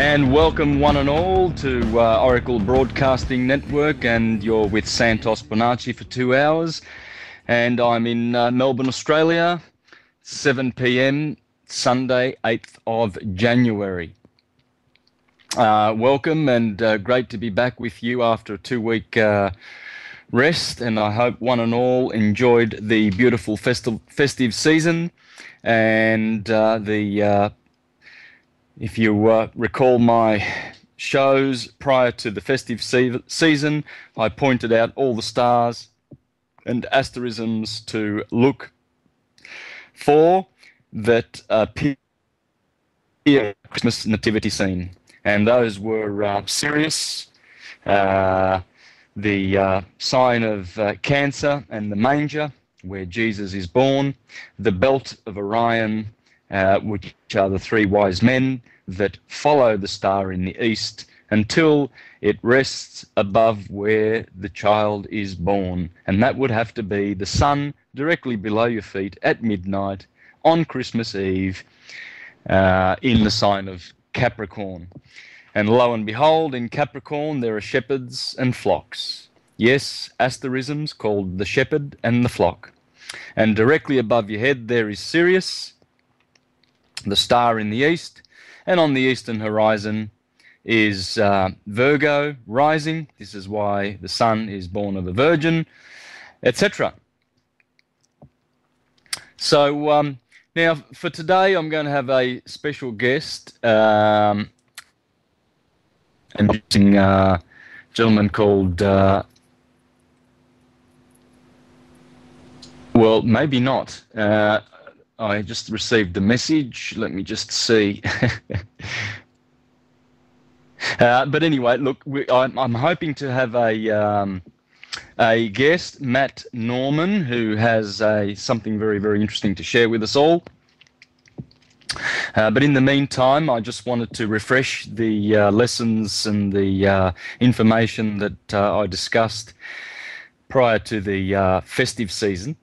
And welcome one and all to Oracle Broadcasting Network, and you're with Santos Bonacci for 2 hours, and I'm in Melbourne, Australia, 7 p.m, Sunday, 8th of January. Welcome, and great to be back with you after a 2-week rest, and I hope one and all enjoyed the beautiful festive season, and if you recall my shows prior to the festive season, I pointed out all the stars and asterisms to look for that appear in the Christmas nativity scene. And those were Sirius, the sign of Cancer and the manger, where Jesus is born, the belt of Orion, which are the 3 wise men that follow the star in the east until it rests above where the child is born. And that would have to be the sun directly below your feet at midnight on Christmas Eve in the sign of Capricorn. And lo and behold, in Capricorn there are shepherds and flocks. Yes, asterisms called the shepherd and the flock. And directly above your head there is Sirius, the star in the east, and on the eastern horizon is Virgo rising. This is why the sun is born of a virgin, etc. So now for today I'm going to have a special guest, and using a gentleman called, well, maybe not. I just received a message. Let me just see. But anyway, look, I'm hoping to have a guest, Matt Norman, who has something very, very interesting to share with us all. But in the meantime, I just wanted to refresh the lessons and the information that I discussed prior to the festive season,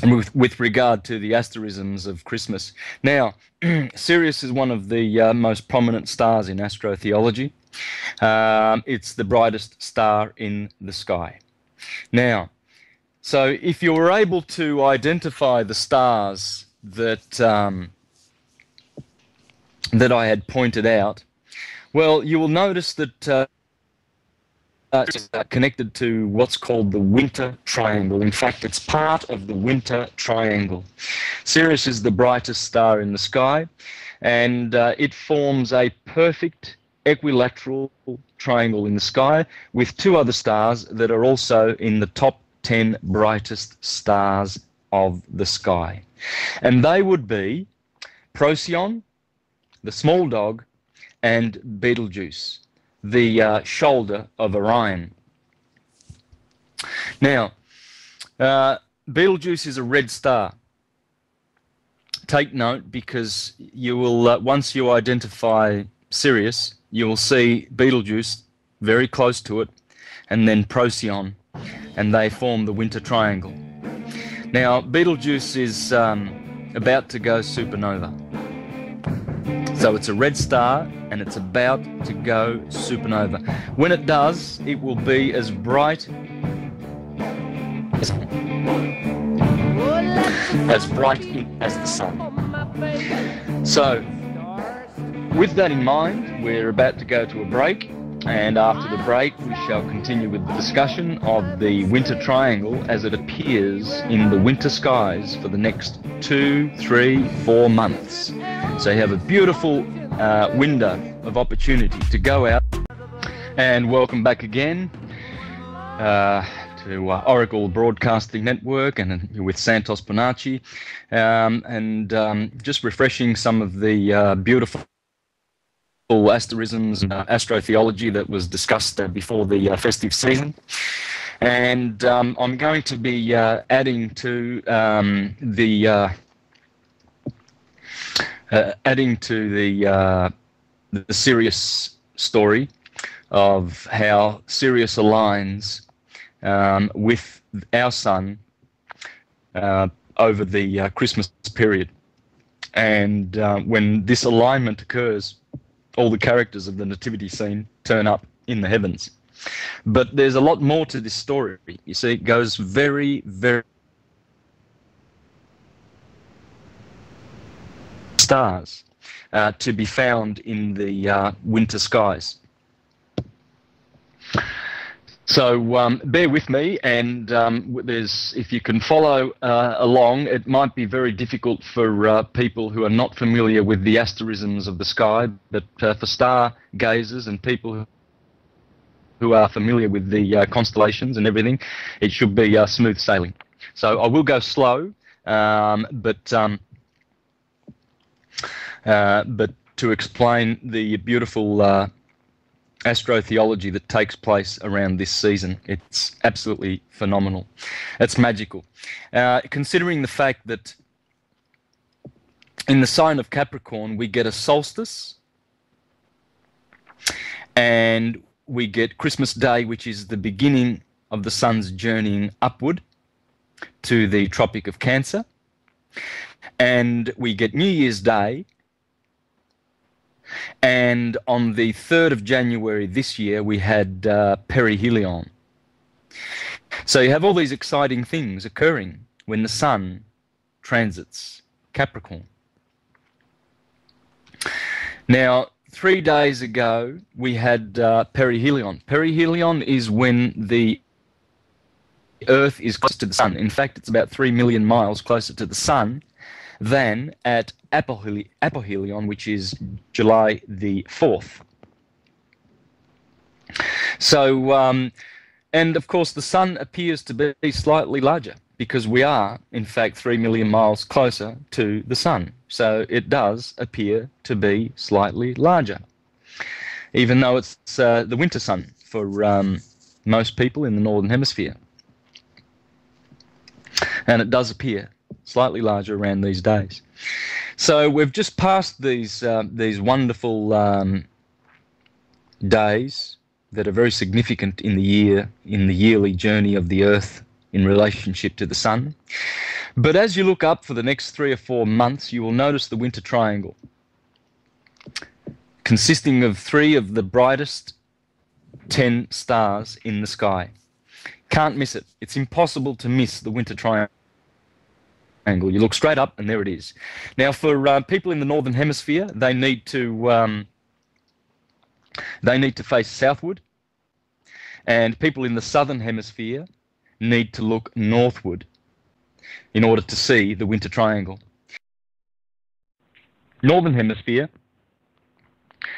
and with regard to the asterisms of Christmas. Now, Sirius is one of the most prominent stars in astrotheology. It's the brightest star in the sky. Now, so if you were able to identify the stars that that I had pointed out, well, you will notice that it's connected to what's called the winter triangle. In fact, it's part of the winter triangle. Sirius is the brightest star in the sky, and it forms a perfect equilateral triangle in the sky with 2 other stars that are also in the top 10 brightest stars of the sky. And they would be Procyon, the small dog, and Betelgeuse, the shoulder of Orion. Now, Betelgeuse is a red star. Take note, because you will, once you identify Sirius, you will see Betelgeuse very close to it, and then Procyon, and they form the winter triangle. Now, Betelgeuse is about to go supernova. So it's a red star, and it's about to go supernova. When it does, it will be as bright as the sun. So, with that in mind, we're about to go to a break, and after the break we shall continue with the discussion of the winter triangle as it appears in the winter skies for the next 2, 3, 4 months. So you have a beautiful window of opportunity to go out. And welcome back again to Oracle Broadcasting Network, and with Santos Bonacci, and just refreshing some of the beautiful asterisms and astrotheology that was discussed before the festive season. And I'm going to be adding to the Sirius story of how Sirius aligns with our sun over the Christmas period. And when this alignment occurs, all the characters of the nativity scene turn up in the heavens. But there's a lot more to this story. You see, it goes very, very stars to be found in the winter skies. So bear with me, and if you can follow along, it might be very difficult for people who are not familiar with the asterisms of the sky, but for stargazers and people who are familiar with the constellations and everything, it should be smooth sailing. So I will go slow, but to explain the beautiful astrotheology that takes place around this season. It's absolutely phenomenal. It's magical. Considering the fact that in the sign of Capricorn we get a solstice and we get Christmas Day, which is the beginning of the sun's journeying upward to the Tropic of Cancer, and we get New Year's Day. And on the 3rd of January this year, we had perihelion. So you have all these exciting things occurring when the sun transits Capricorn. Now, 3 days ago, we had perihelion. Perihelion is when the Earth is close to the sun. In fact, it's about 3 million miles closer to the sun than at apohelion, which is July the 4th. So, and of course, the sun appears to be slightly larger because we are, in fact, 3 million miles closer to the sun. So it does appear to be slightly larger, even though it's the winter sun for most people in the Northern Hemisphere. And it does appear slightly larger around these days. So we've just passed these wonderful days that are very significant in the yearly journey of the Earth in relationship to the sun. But as you look up for the next 3 or 4 months, you will notice the winter triangle, consisting of 3 of the brightest 10 stars in the sky. Can't miss it. It's impossible to miss the winter triangle. You look straight up and there it is. Now for people in the Northern Hemisphere, they need to face southward, and people in the Southern Hemisphere need to look northward in order to see the winter triangle. Northern Hemisphere,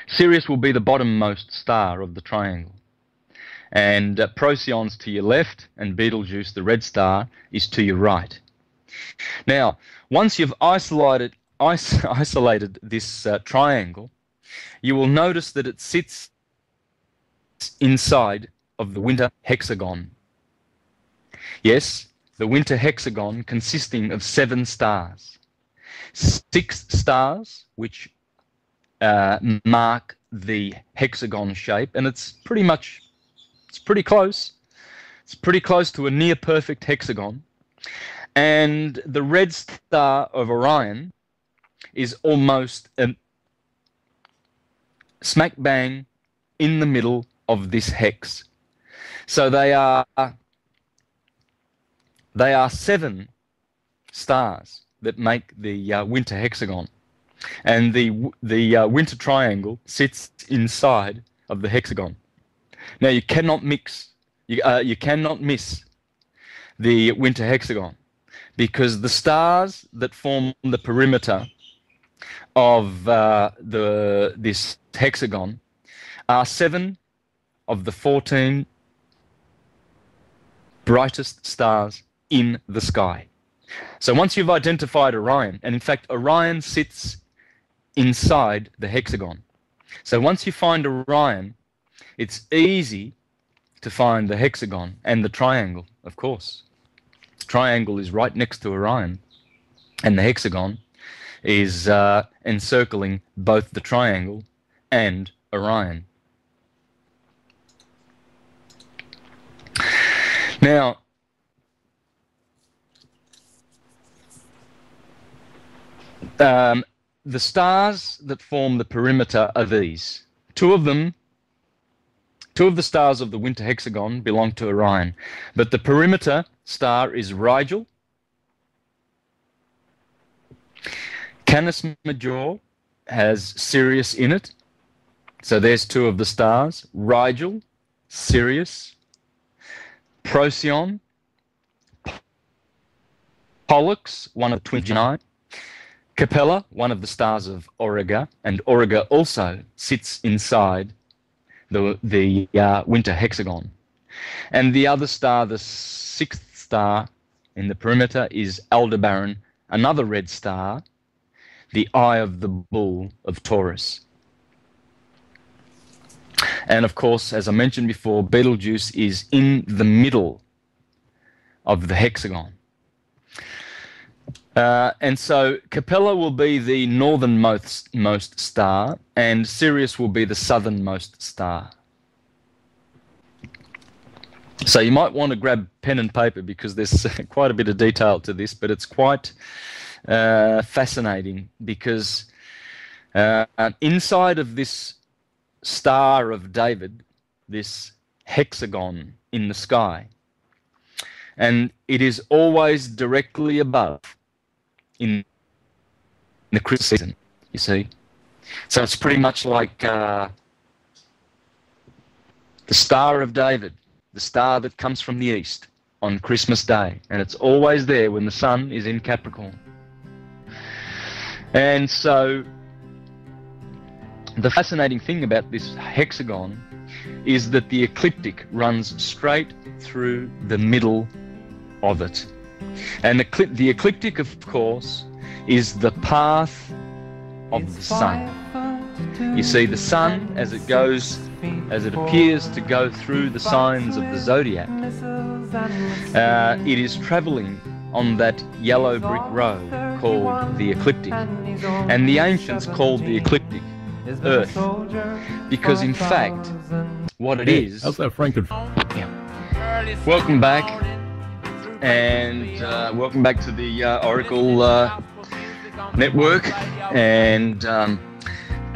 Sirius will be the bottommost star of the triangle, and Procyon's to your left, and Betelgeuse, the red star, is to your right. Now, once you've isolated this triangle, you will notice that it sits inside of the winter hexagon. Yes, the winter hexagon consisting of 7 stars. 6 stars, which mark the hexagon shape, and it's pretty close. It's pretty close to a near perfect hexagon. And the red star of Orion is almost smack bang in the middle of this hex. So they are 7 stars that make the winter hexagon, and the winter triangle sits inside of the hexagon. Now you cannot miss the winter hexagon, because the stars that form the perimeter of this hexagon are 7 of the 14 brightest stars in the sky. So once you've identified Orion, and in fact Orion sits inside the hexagon. So once you find Orion, it's easy to find the hexagon and the triangle, of course. The triangle is right next to Orion, and the hexagon is encircling both the triangle and Orion. Now, the stars that form the perimeter are these. Two of the stars of the winter hexagon belong to Orion, but the perimeter star is Rigel. Canis Major has Sirius in it. So there's two of the stars, Rigel, Sirius, Procyon, Pollux, one of the twin Gemini, Capella, one of the stars of Auriga, and Auriga also sits inside the winter hexagon. And the other star, the sixth star in the perimeter, is Aldebaran, another red star, the eye of the bull of Taurus. And of course, as I mentioned before, Betelgeuse is in the middle of the hexagon. And so Capella will be the northernmost star, and Sirius will be the southernmost star. So you might want to grab pen and paper because there's quite a bit of detail to this, but it's quite fascinating because inside of this Star of David, this hexagon in the sky, and it is always directly above in the Christmas season, you see. So it's pretty much like the Star of David, the star that comes from the east on Christmas Day, and it's always there when the sun is in Capricorn. And so the fascinating thing about this hexagon is that the ecliptic runs straight through the middle of it. And the ecliptic, of course, is the path of the sun. You see, the sun, as it appears to go through the signs of the zodiac, it is traveling on that yellow brick road called the ecliptic. And the ancients called the ecliptic Earth, because in fact, what it is... How's that Franken? Yeah. Welcome back, and welcome back to the Oracle Network, and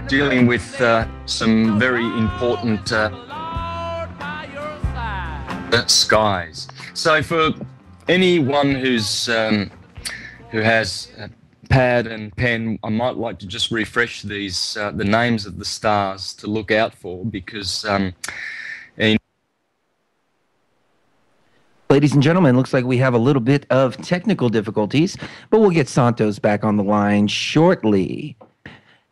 dealing with some very important skies. So for anyone who has pad and pen, I might like to just refresh these the names of the stars to look out for, because ladies and gentlemen, looks like we have a little bit of technical difficulties, but we'll get Santos back on the line shortly.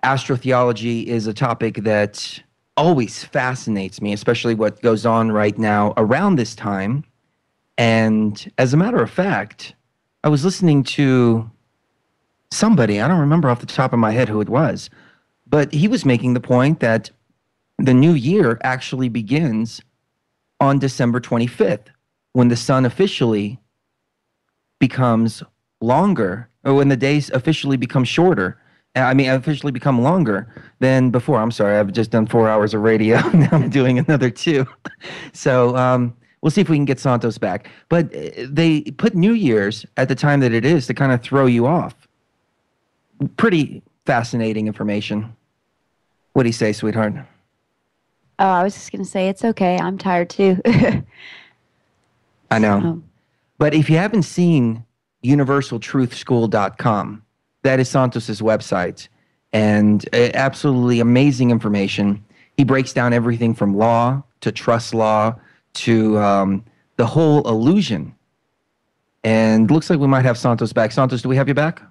Astrotheology is a topic that always fascinates me, especially what goes on right now around this time. And as a matter of fact, I was listening to somebody, I don't remember off the top of my head who it was, but he was making the point that the new year actually begins on December 25th, when the sun officially becomes longer, or when the days officially become shorter. Officially become longer than before. I'm sorry, I've just done 4 hours of radio. Now I'm doing another 2. So we'll see if we can get Santos back. But they put New Year's at the time that it is to kind of throw you off. Pretty fascinating information. What do you say, sweetheart? Oh, I was just going to say it's okay. I'm tired too. I know. But if you haven't seen universaltruthschool.com, that is Santos's website, and absolutely amazing information. He breaks down everything from law to trust law to the whole illusion. And looks like we might have Santos back. Santos, do we have you back?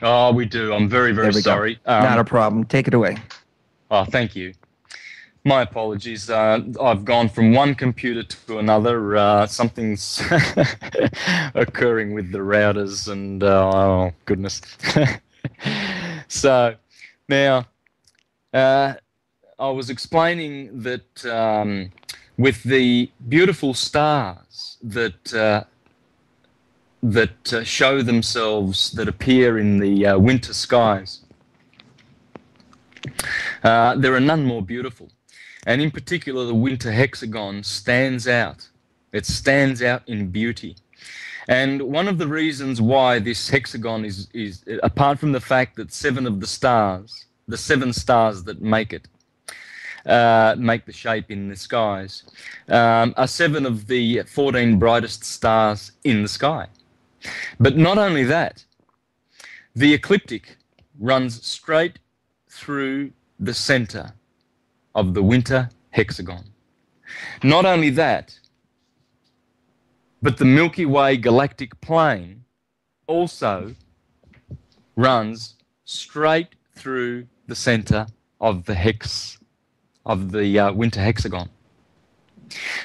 Oh, we do. I'm very, very sorry. Not a problem. Take it away. Oh, thank you. My apologies. I've gone from one computer to another. Something's occurring with the routers, and oh, goodness. So, now, I was explaining that with the beautiful stars that show themselves, that appear in the winter skies, there are none more beautiful. And in particular, the winter hexagon stands out. It stands out in beauty. And one of the reasons why this hexagon is apart from the fact that 7 of the stars, the 7 stars that make it, make the shape in the skies, are 7 of the 14 brightest stars in the sky. But not only that, the ecliptic runs straight through the center of the winter hexagon. Not only that, but the Milky Way galactic plane also runs straight through the center of the winter hexagon.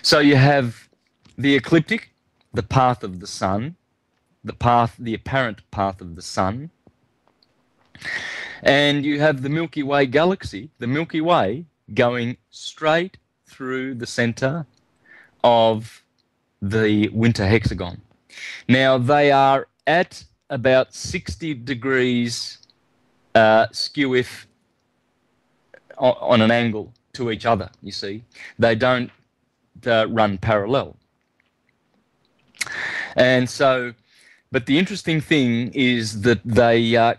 So you have the ecliptic, the path of the sun, the apparent path of the sun, and you have the Milky Way galaxy, the Milky Way, going straight through the center of the winter hexagon. Now, they are at about 60 degrees skew if on an angle to each other, you see. They don't run parallel. And so, but the interesting thing is that they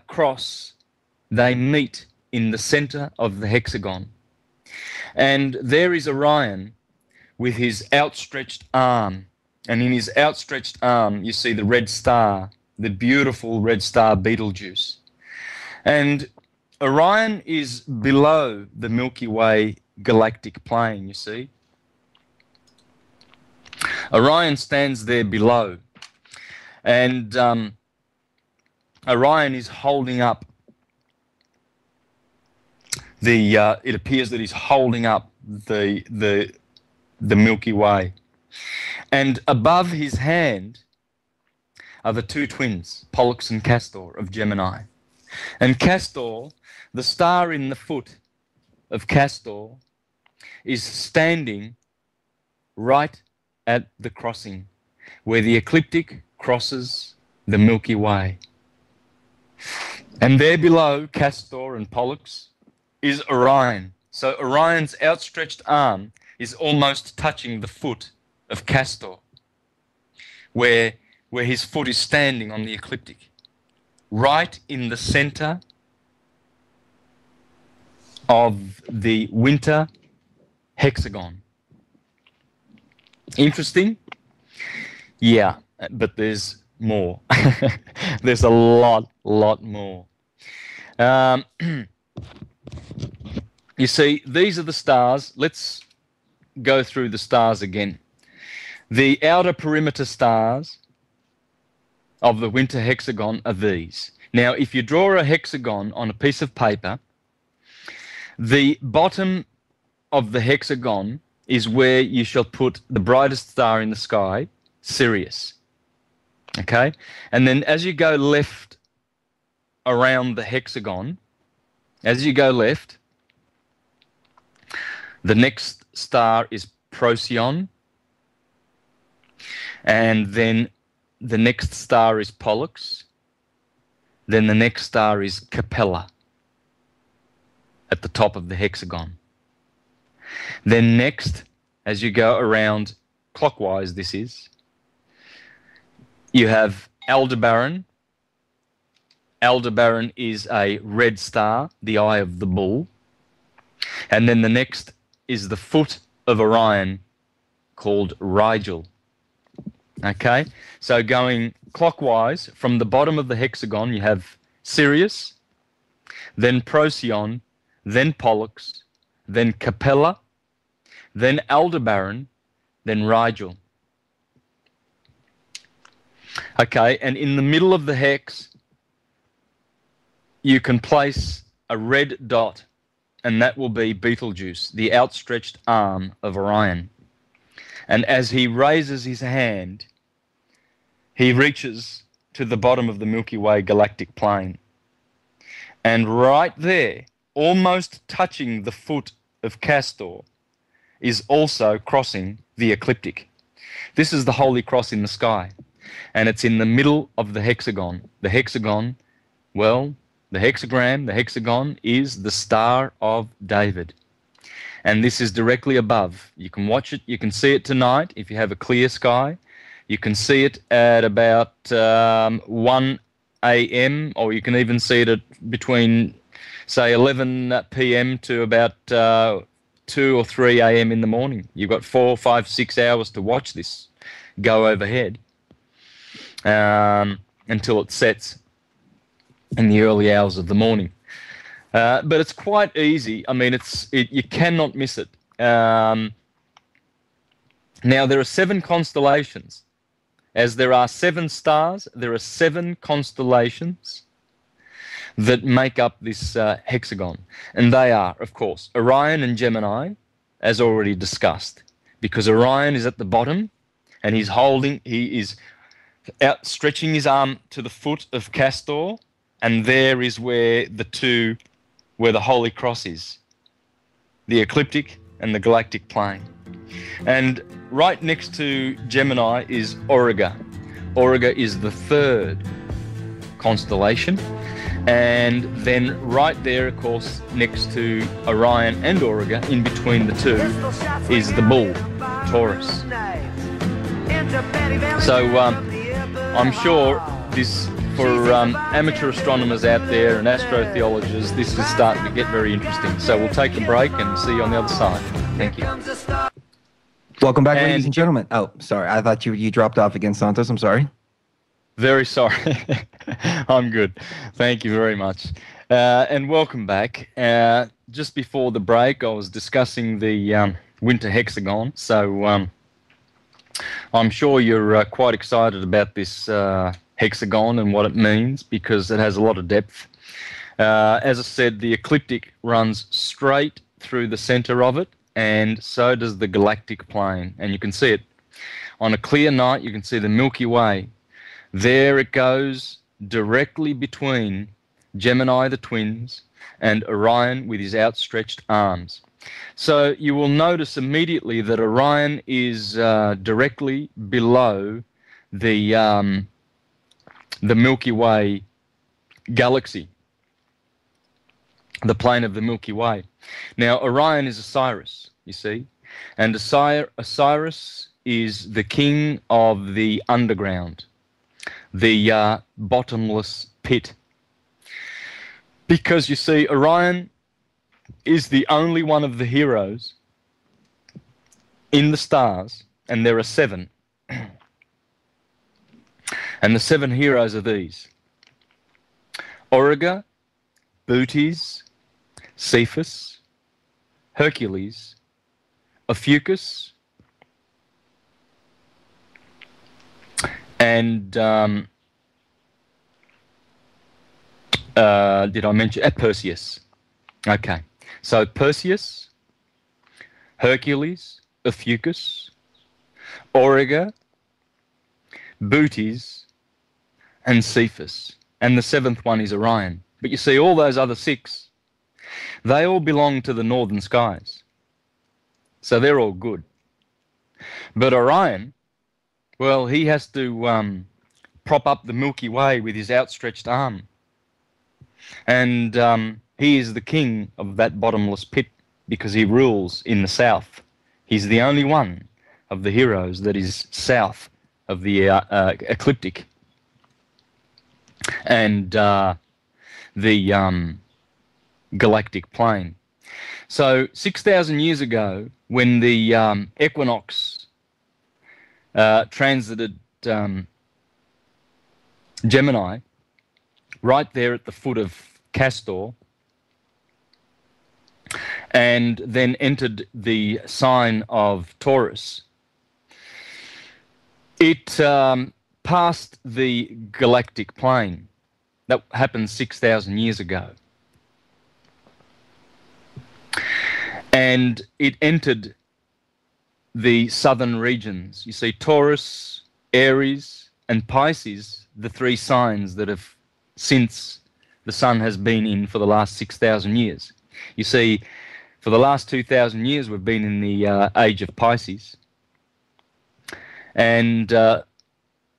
meet in the center of the hexagon. And there is Orion with his outstretched arm. And in his outstretched arm, you see the red star, the beautiful red star Betelgeuse. And Orion is below the Milky Way galactic plane, you see. Orion stands there below. And Orion is holding up it appears that he's holding up the Milky Way. And above his hand are the 2 twins, Pollux and Castor of Gemini. And Castor, the star in the foot of Castor, is standing right at the crossing where the ecliptic crosses the Milky Way. And there below Castor and Pollux is Orion. So Orion's outstretched arm is almost touching the foot of Castor, where his foot is standing on the ecliptic, right in the center of the winter hexagon. Interesting? Yeah, but there's more. There's a lot more. You see, these are the stars. Let's go through the stars again. The outer perimeter stars of the winter hexagon are these. Now, if you draw a hexagon on a piece of paper, the bottom of the hexagon is where you shall put the brightest star in the sky, Sirius. Okay? And then as you go left around the hexagon, as you go left, the next star is Procyon, and then the next star is Pollux, then the next star is Capella at the top of the hexagon. Then next, as you go around clockwise, this is, you have Aldebaran. Aldebaran is a red star, the eye of the bull. And then the next is the foot of Orion, called Rigel. Okay, so going clockwise from the bottom of the hexagon, you have Sirius, then Procyon, then Pollux, then Capella, then Aldebaran, then Rigel. Okay, and in the middle of the hex, you can place a red dot, and that will be Betelgeuse, the outstretched arm of Orion. And as he raises his hand, he reaches to the bottom of the Milky Way galactic plane. And right there, almost touching the foot of Castor, is also crossing the ecliptic. This is the Holy Cross in the sky, and it's in the middle of the hexagon. The hexagon, well, the hexagon is the Star of David. And this is directly above. You can watch it, you can see it tonight if you have a clear sky. You can see it at about 1 a.m., or you can even see it at between, say, 11 p.m. to about 2 or 3 a.m. in the morning. You've got 4, 5, 6 hours to watch this go overhead until it sets in the early hours of the morning. But it's quite easy. I mean, you cannot miss it. Now, there are 7 constellations. As there are 7 stars, there are 7 constellations that make up this hexagon. And they are, of course, Orion and Gemini, as already discussed, because Orion is at the bottom and he is outstretching his arm to the foot of Castor, and there is where the Holy Cross is, the ecliptic and the galactic plane. And right next to Gemini is Auriga. Auriga is the 3rd constellation. And then right there, of course, next to Orion and Auriga, in between the two, is the bull, Taurus. So I'm sure this, for amateur astronomers out there and astrotheologists, this is starting to get very interesting. So we'll take a break and see you on the other side. Thank you. Welcome back, ladies and gentlemen. Oh, sorry. I thought you dropped off again, Santos. I'm sorry. Very sorry. I'm good. Thank you very much. And welcome back. Just before the break, I was discussing the winter hexagon. So I'm sure you're quite excited about this hexagon and what it means, because it has a lot of depth. As I said, the ecliptic runs straight through the center of it, and so does the galactic plane. And you can see it. On a clear night, you can see the Milky Way. There it goes directly between Gemini, the twins, and Orion with his outstretched arms. So you will notice immediately that Orion is directly below the Milky Way galaxy, the plane of the Milky Way. Now, Orion is Osiris, you see, and Osiris is the king of the underground, the bottomless pit. Because, you see, Orion is the only one of the heroes in the stars, and there are 7. And the 7 heroes are these: Auriga, Bootes, Cephas, Hercules, Ophiuchus, and did I mention Perseus? Okay, so Perseus, Hercules, Ophiuchus, Auriga, Bootes, and Cephas, and the 7th one is Orion. But you see, all those other 6, they all belong to the northern skies, so they're all good. But Orion, well, he has to prop up the Milky Way with his outstretched arm, and he is the king of that bottomless pit because he rules in the south. He's the only one of the heroes that is south of the ecliptic and the galactic plane. So 6,000 years ago, when the equinox transited Gemini, right there at the foot of Castor, and then entered the sign of Taurus, it passed the galactic plane. That happened 6,000 years ago. And it entered the southern regions. You see, Taurus, Aries, and Pisces, the 3 signs that have, since the sun has been in for the last 6,000 years. You see, for the last 2,000 years, we've been in the age of Pisces. And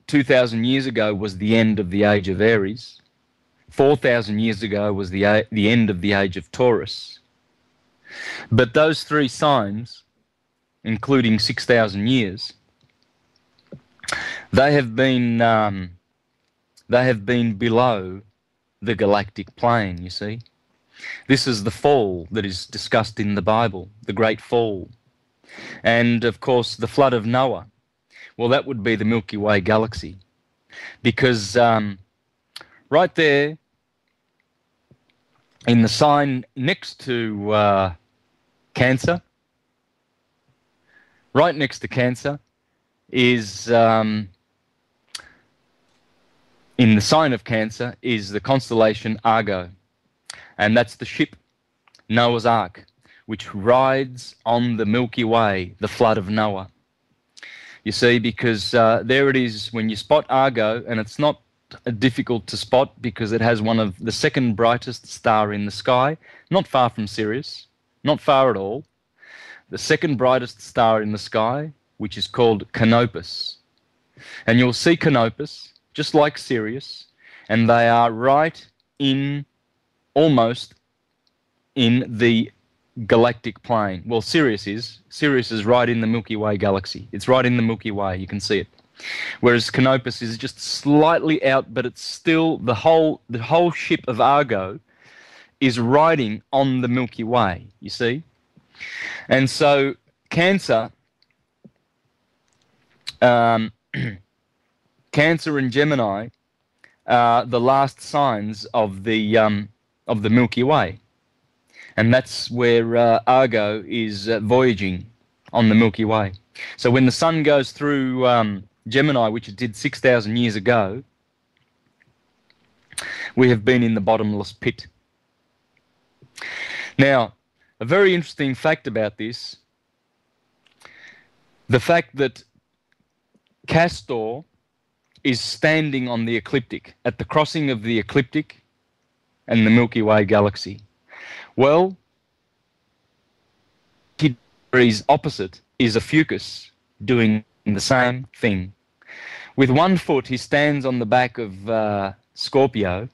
2,000 years ago was the end of the age of Aries. 4,000 years ago was the end of the age of Taurus. But those 3 signs, including 6,000 years, They have been below the galactic plane, you see. This is the fall that is discussed in the Bible, the Great Fall. And, of course, the flood of Noah. Well, that would be the Milky Way galaxy. Because right there, in the sign next to Cancer, right next to Cancer, is, in the sign of Cancer, is the constellation Argo. And that's the ship, Noah's Ark, which rides on the Milky Way, the flood of Noah. You see, because there it is when you spot Argo, and it's not difficult to spot because it has one of the second brightest star in the sky, not far from Sirius, not far at all. The second brightest star in the sky, which is called Canopus. And you'll see Canopus, just like Sirius, and they are right in, almost in the galactic plane. Well, Sirius is right in the Milky Way galaxy. It's right in the Milky Way, you can see it. Whereas Canopus is just slightly out, but it's still, the whole ship of Argo is riding on the Milky Way, you see. And so Cancer, Cancer and Gemini are the last signs of the Milky Way. And that's where Argo is voyaging on the Milky Way. So when the sun goes through Gemini, which it did 6,000 years ago, we have been in the bottomless pit. Now, a very interesting fact about this, the fact that Castor is standing on the ecliptic, at the crossing of the ecliptic and the Milky Way galaxy. Well, degrees opposite is Ophiuchus doing the same thing. With one foot, he stands on the back of Scorpio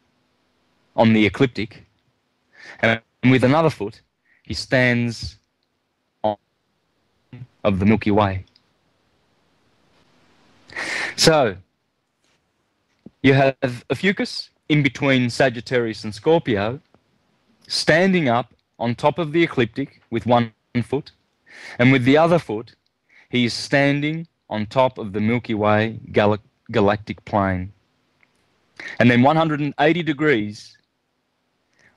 on the ecliptic, and with another foot, he stands on of the Milky Way. So, you have Ophiuchus in between Sagittarius and Scorpio, standing up on top of the ecliptic with one foot, and with the other foot, he is standing on top of the Milky Way galactic plane. And then 180 degrees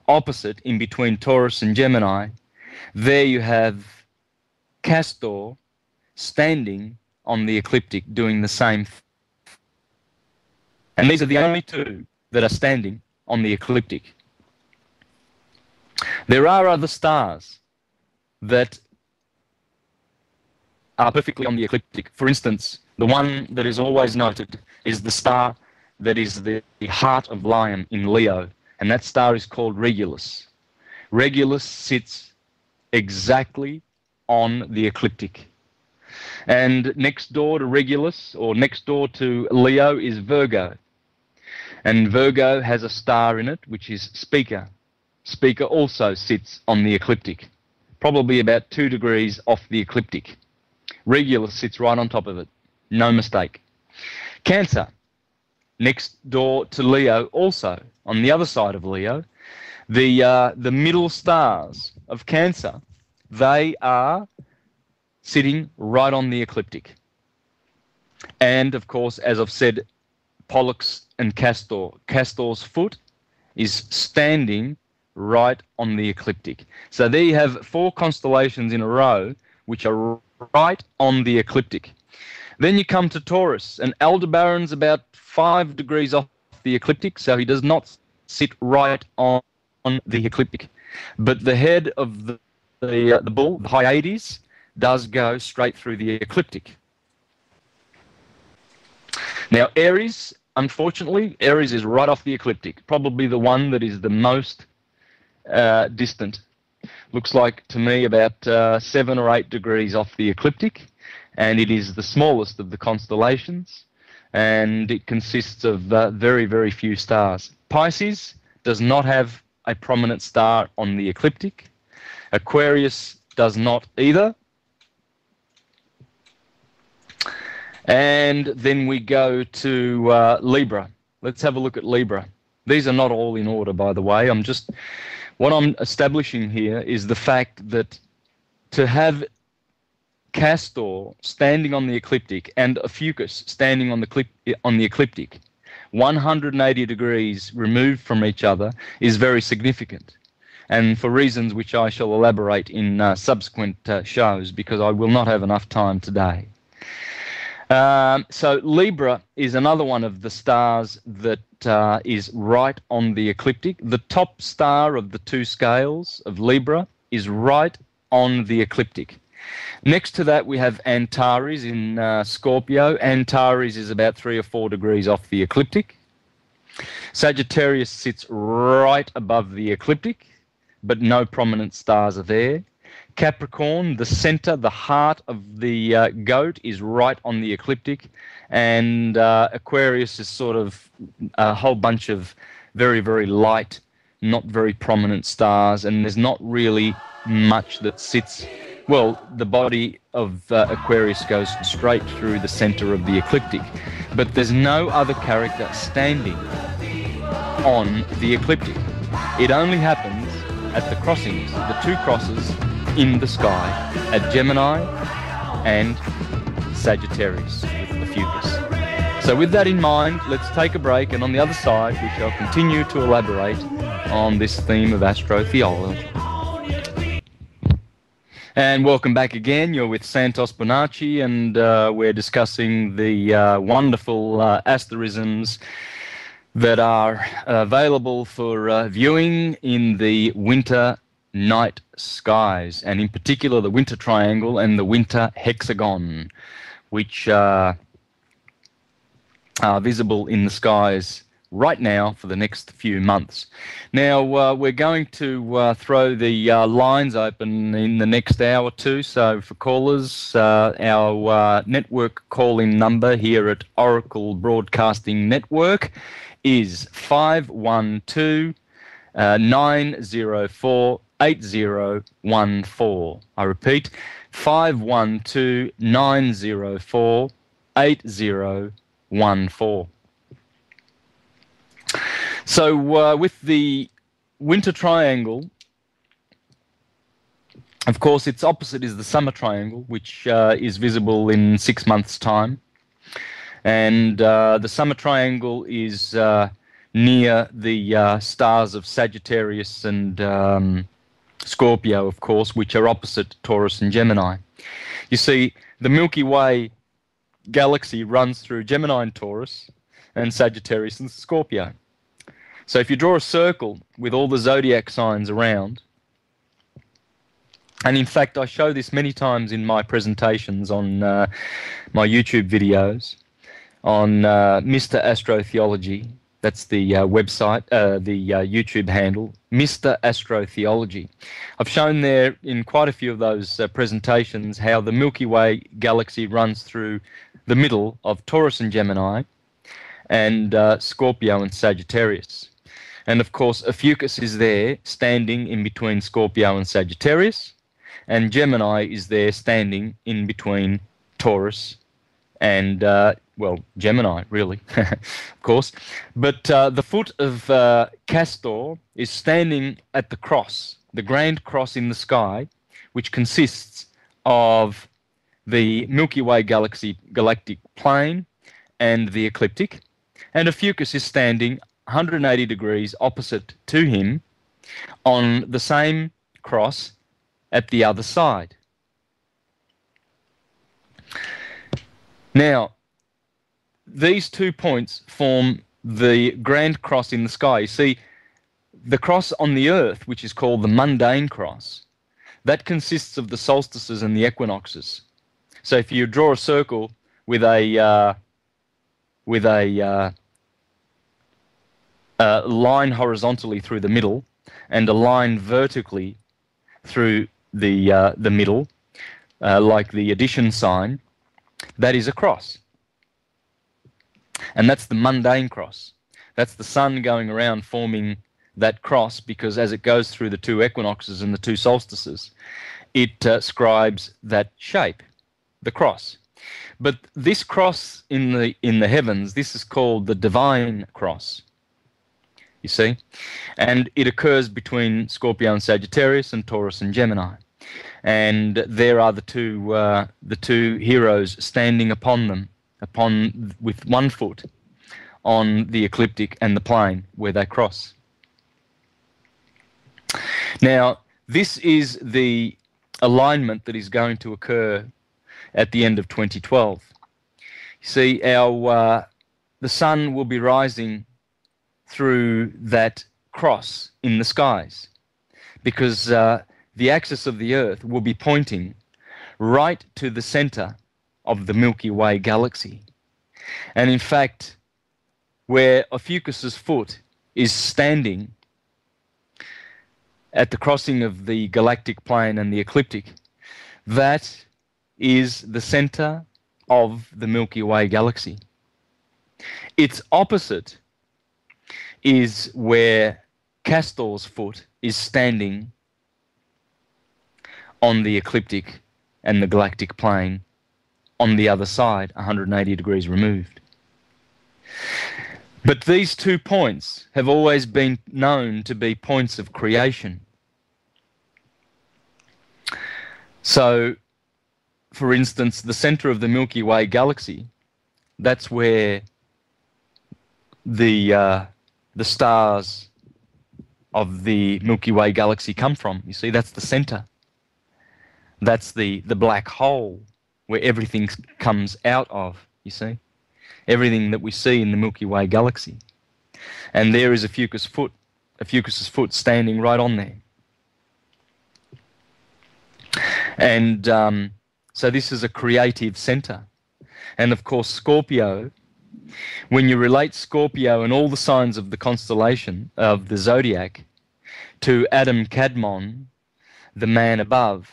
opposite, in between Taurus and Gemini, there you have Castor standing on the ecliptic doing the same thing. And these are the only two that are standing on the ecliptic. There are other stars that are perfectly on the ecliptic. For instance, the one that is always noted is the star that is the heart of Lion in Leo, and that star is called Regulus. Regulus sits exactly on the ecliptic. And next door to Regulus, or next door to Leo, is Virgo. And Virgo has a star in it, which is Spica. Spica also sits on the ecliptic, probably about 2 degrees off the ecliptic. Regulus sits right on top of it, no mistake. Cancer, next door to Leo, also on the other side of Leo. The middle stars of Cancer, they are sitting right on the ecliptic. And, of course, as I've said, Pollux and Castor. Castor's foot is standing right on the ecliptic. So there you have 4 constellations in a row which are right on the ecliptic. Then you come to Taurus, and Aldebaran's about 5 degrees off the ecliptic, so he does not sit right on the ecliptic. But the head of the bull, the Hyades, does go straight through the ecliptic. Now Aries, unfortunately, Aries is right off the ecliptic, probably the one that is the most distant. Looks like to me about 7 or 8 degrees off the ecliptic, and it is the smallest of the constellations, and it consists of very, very few stars. Pisces does not have a prominent star on the ecliptic. Aquarius does not either. And then we go to Libra. Let's have a look at Libra. These are not all in order, by the way. What I'm establishing here is the fact that to have Castor standing on the ecliptic and Ophiuchus standing on the ecliptic, 180 degrees removed from each other, is very significant. And for reasons which I shall elaborate in subsequent shows, because I will not have enough time today. So Libra is another one of the stars that is right on the ecliptic. The top star of the two scales of Libra is right on the ecliptic. Next to that, we have Antares in Scorpio. Antares is about 3 or 4 degrees off the ecliptic. Sagittarius sits right above the ecliptic, but no prominent stars are there. Capricorn, the center, the heart of the goat, is right on the ecliptic. And Aquarius is sort of a whole bunch of very, very light, not very prominent stars. And there's not really much that sits. Well, the body of Aquarius goes straight through the center of the ecliptic, but there's no other character standing on the ecliptic. It only happens at the crossings, the two crosses in the sky, at Gemini and Sagittarius with Ophiuchus. So with that in mind, let's take a break, and on the other side we shall continue to elaborate on this theme of astrotheology. And welcome back again. You're with Santos Bonacci, and we're discussing the wonderful asterisms that are available for viewing in the winter night skies, and in particular the winter triangle and the winter hexagon, which are visible in the skies right now for the next few months. Now, we're going to throw the lines open in the next hour or two. So for callers, our network call-in number here at Oracle Broadcasting Network is 512-904-8014. I repeat, 512-904-8014. So with the winter triangle, of course, its opposite is the summer triangle, which is visible in 6 months' time. And the summer triangle is near the stars of Sagittarius and Scorpio, of course, which are opposite Taurus and Gemini. You see, the Milky Way galaxy runs through Gemini and Taurus, and Sagittarius and Scorpio. So if you draw a circle with all the zodiac signs around, and in fact I show this many times in my presentations on my YouTube videos, on Mr. Astrotheology, that's the website, the YouTube handle, Mr. Astrotheology. I've shown there in quite a few of those presentations how the Milky Way galaxy runs through the middle of Taurus and Gemini, and Scorpio and Sagittarius. And of course, Ophiuchus is there standing in between Scorpio and Sagittarius, and Gemini is there standing in between Taurus and, well, Gemini, really, of course. But the foot of Castor is standing at the cross, the grand cross in the sky, which consists of the Milky Way galactic plane and the ecliptic. And Ophiuchus is standing 180 degrees opposite to him on the same cross at the other side. Now, these 2 points form the grand cross in the sky. You see, the cross on the earth, which is called the mundane cross, that consists of the solstices and the equinoxes. So if you draw a circle with a line horizontally through the middle and a line vertically through the middle, like the addition sign, that is a cross. And that's the mundane cross. That's the sun going around forming that cross, because as it goes through the two equinoxes and the two solstices, it scribes that shape, the cross. But this cross in the heavens, this is called the divine cross. You see? And it occurs between Scorpio and Sagittarius and Taurus and Gemini. And there are the two heroes standing upon them, with one foot on the ecliptic and the plane where they cross. Now, this is the alignment that is going to occur at the end of 2012. You see, the sun will be rising through that cross in the skies, because the axis of the Earth will be pointing right to the center of the Milky Way galaxy. And in fact, where Ophiuchus's foot is standing at the crossing of the galactic plane and the ecliptic, that is the center of the Milky Way galaxy. Its opposite is where Castor's foot is standing on the ecliptic and the galactic plane on the other side, 180 degrees removed. But these 2 points have always been known to be points of creation. So, for instance, the center of the Milky Way galaxy, that's where the stars of the Milky Way galaxy come from. You see, that's the center. That's the black hole where everything comes out of, you see. Everything that we see in the Milky Way galaxy. And there is Ophiuchus's foot standing right on there. And so this is a creative center. And of course, Scorpio, when you relate Scorpio and all the signs of the constellation of the zodiac to Adam Kadmon, the man above,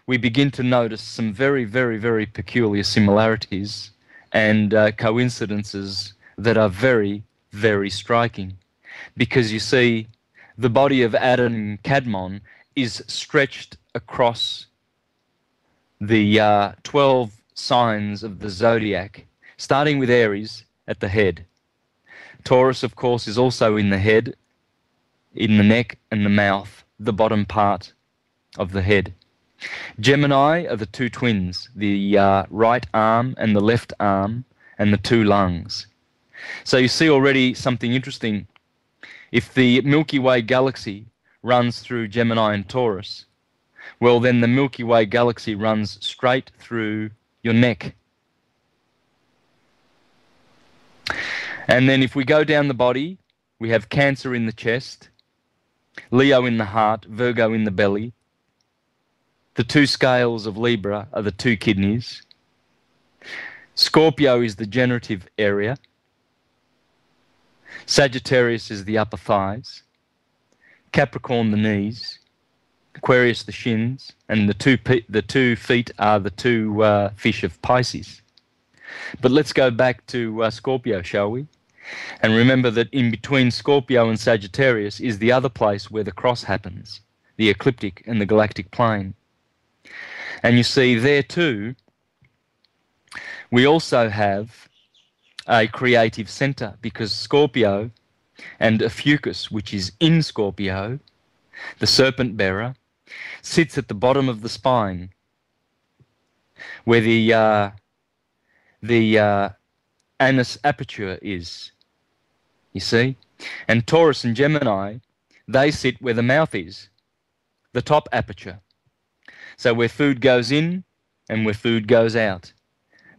we begin to notice some very, very, very peculiar similarities and coincidences that are very, very striking. Because you see, the body of Adam Kadmon is stretched across the 12 signs of the zodiac, starting with Aries at the head. Taurus, of course, is also in the head, in the neck and the mouth, the bottom part of the head. Gemini are the 2 twins, the right arm and the left arm, and the 2 lungs. So you see already something interesting. If the Milky Way galaxy runs through Gemini and Taurus, well, then the Milky Way galaxy runs straight through your neck. And then if we go down the body, we have Cancer in the chest, Leo in the heart, Virgo in the belly. The 2 scales of Libra are the 2 kidneys. Scorpio is the generative area. Sagittarius is the upper thighs. Capricorn the knees. Aquarius the shins. And the two feet are the 2 fish of Pisces. But let's go back to Scorpio, shall we? And remember that in between Scorpio and Sagittarius is the other place where the cross happens, the ecliptic and the galactic plane. And you see there too, we also have a creative center, because Scorpio and Ophiuchus, which is in Scorpio, the serpent bearer, sits at the bottom of the spine, where the anus aperture is, you see. And Taurus and Gemini, they sit where the mouth is, the top aperture. So where food goes in and where food goes out,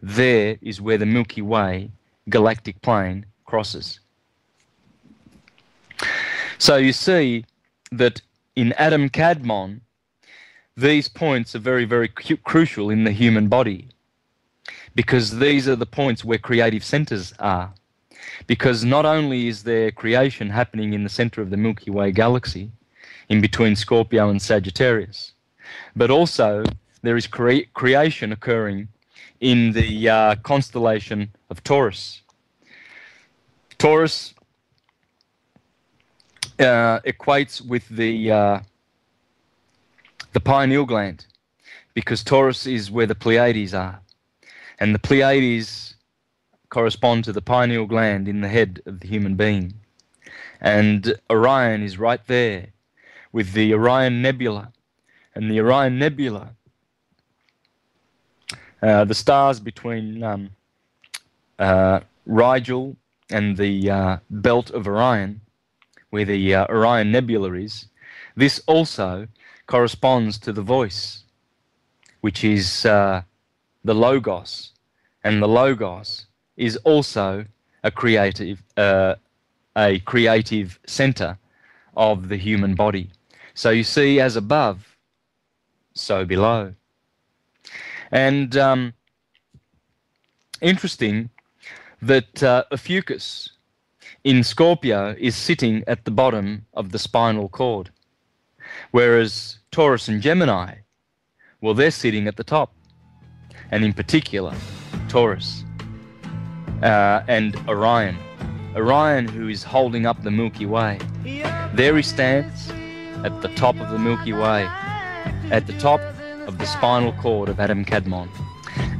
there is where the Milky Way galactic plane crosses. So you see that in Adam Kadmon, these points are very, very crucial in the human body, because these are the points where creative centers are. Because not only is there creation happening in the center of the Milky Way galaxy, in between Scorpio and Sagittarius, but also there is creation occurring in the constellation of Taurus. Taurus equates with the pineal gland, because Taurus is where the Pleiades are. And the Pleiades correspond to the pineal gland in the head of the human being. And Orion is right there with the Orion Nebula. And the Orion Nebula, the stars between Rigel and the belt of Orion, where the Orion Nebula is, this also corresponds to the voice, which is the Logos. And the Logos is also a creative center of the human body. So you see, as above, so below. And interesting that Ophiuchus in Scorpio is sitting at the bottom of the spinal cord, whereas Taurus and Gemini, well, they're sitting at the top, and in particular, Taurus and Orion. Orion, who is holding up the Milky Way. There he stands at the top of the Milky Way, at the top of the spinal cord of Adam Kadmon.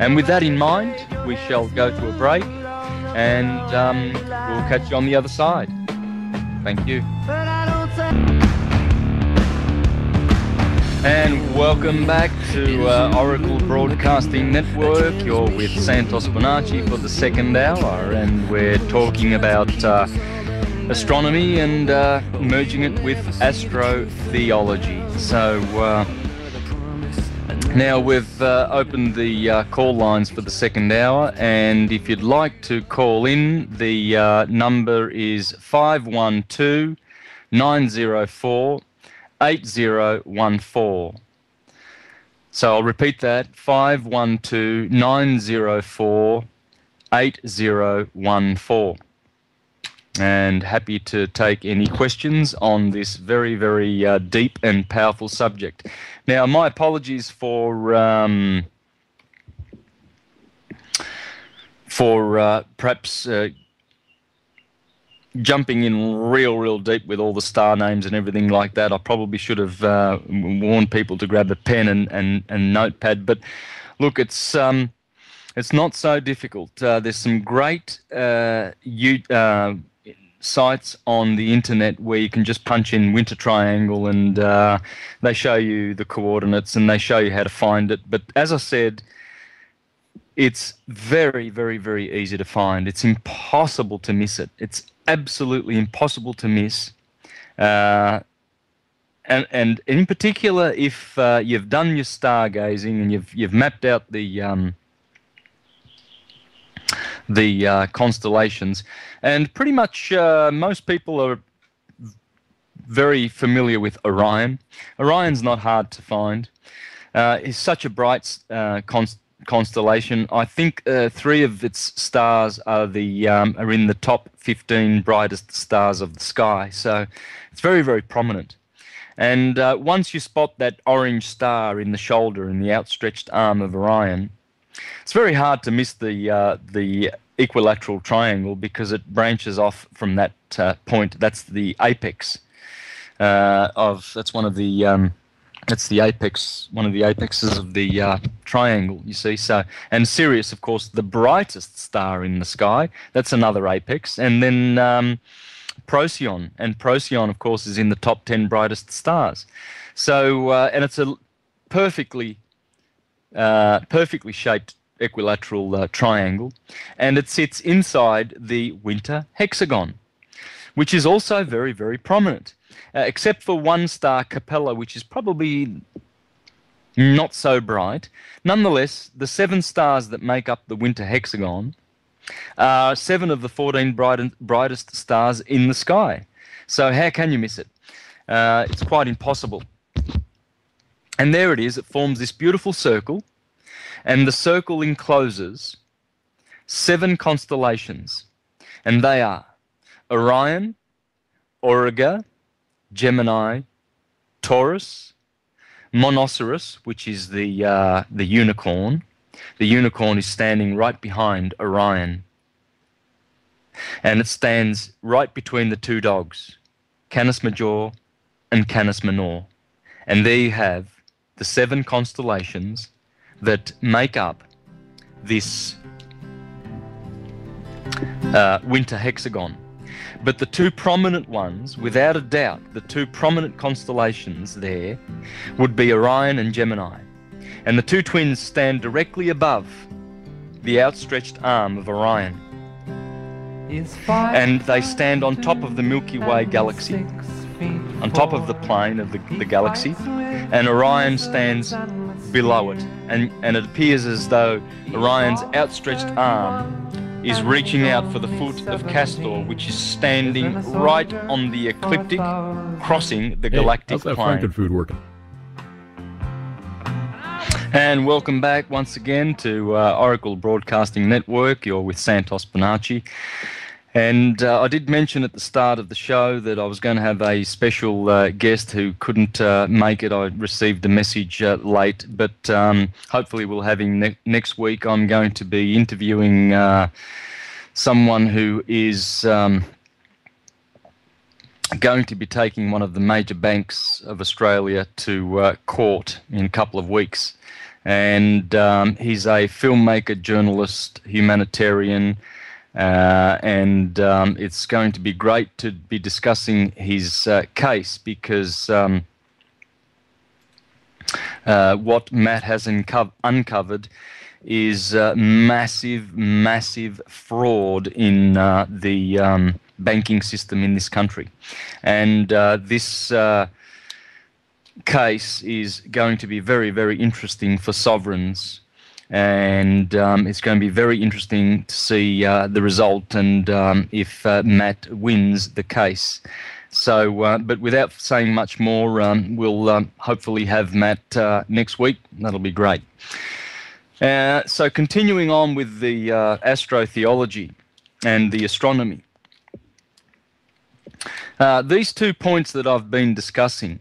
And with that in mind, we shall go to a break, and we'll catch you on the other side. Thank you. And welcome back to Oracle Broadcasting Network. You're with Santos Bonacci for the second hour, and we're talking about astronomy and merging it with astrotheology. So now we've opened the call lines for the second hour, and if you'd like to call in, the number is 512-904 8014. So I'll repeat that, 512-904 8014. And happy to take any questions on this very, very deep and powerful subject. Now, my apologies for perhaps jumping in real deep with all the star names and everything like that. I probably should have warned people to grab a pen and notepad. But look, it's not so difficult. There's some great sites on the internet where you can just punch in winter triangle, and they show you the coordinates and they show you how to find it. But as I said, it's very, very, very easy to find. It's impossible to miss it. It's absolutely impossible to miss. And in particular, if you've done your stargazing and you've mapped out the constellations, and pretty much most people are very familiar with Orion. Orion's not hard to find. It's such a bright constellation. I think 3 of its stars are in the top 15 brightest stars of the sky. So it's very, very prominent. And once you spot that orange star in the shoulder and the outstretched arm of Orion, it's very hard to miss the equilateral triangle, because it branches off from that point. That's the apex that's one of the that's the apex, one of the apexes of the triangle, you see. So, and Sirius, of course, the brightest star in the sky, that's another apex. And then Procyon, and Procyon, of course, is in the top 10 brightest stars. So, and it's a perfectly shaped equilateral triangle, and it sits inside the winter hexagon, which is also very, very prominent. Except for one star, Capella, which is probably not so bright. Nonetheless, the 7 stars that make up the winter hexagon are 7 of the 14 brightest stars in the sky. So how can you miss it? It's quite impossible. And there it is. It forms this beautiful circle, and the circle encloses 7 constellations, and they are Orion, Auriga, Gemini, Taurus, Monoceros, which is the unicorn. The unicorn is standing right behind Orion, and it stands right between the 2 dogs, Canis Major and Canis Minor. And there you have the 7 constellations that make up this winter hexagon. But the two prominent ones, without a doubt, the two prominent constellations there would be Orion and Gemini. And the two twins stand directly above the outstretched arm of Orion. And they stand on top of the Milky Way galaxy, on top of the plane of the galaxy, and Orion stands below it. And it appears as though Orion's outstretched arm is reaching out for the foot of Castor, which is standing right on the ecliptic, crossing the galactic how's that plane. Frankenfood working? And welcome back once again to Oracle Broadcasting Network. You're with Santos Bonacci. And I did mention at the start of the show that I was going to have a special guest who couldn't make it. I received a message late, but hopefully we'll have him next week. I'm going to be interviewing someone who is going to be taking one of the major banks of Australia to court in a couple of weeks. And he's a filmmaker, journalist, humanitarian, and it's going to be great to be discussing his case, because what Matt has uncovered is massive fraud in the banking system in this country. And this case is going to be very interesting for sovereigns. And it's going to be very interesting to see the result, and if Matt wins the case. So, but without saying much more, we'll hopefully have Matt next week. That'll be great. So continuing on with the astrotheology and the astronomy. These 2 points that I've been discussing,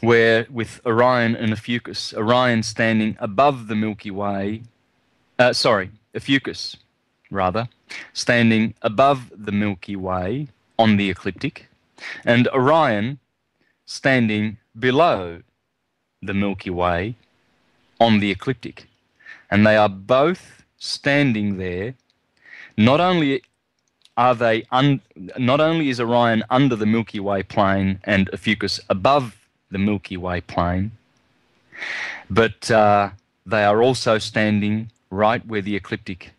where with Orion and Ophiuchus, Orion standing above the Milky Way, Ophiuchus, rather, standing above the Milky Way on the ecliptic, and Orion standing below the Milky Way on the ecliptic. And they are both standing there. Not only is Orion under the Milky Way plane and Ophiuchus above the Milky Way plane, but they are also standing right where the ecliptic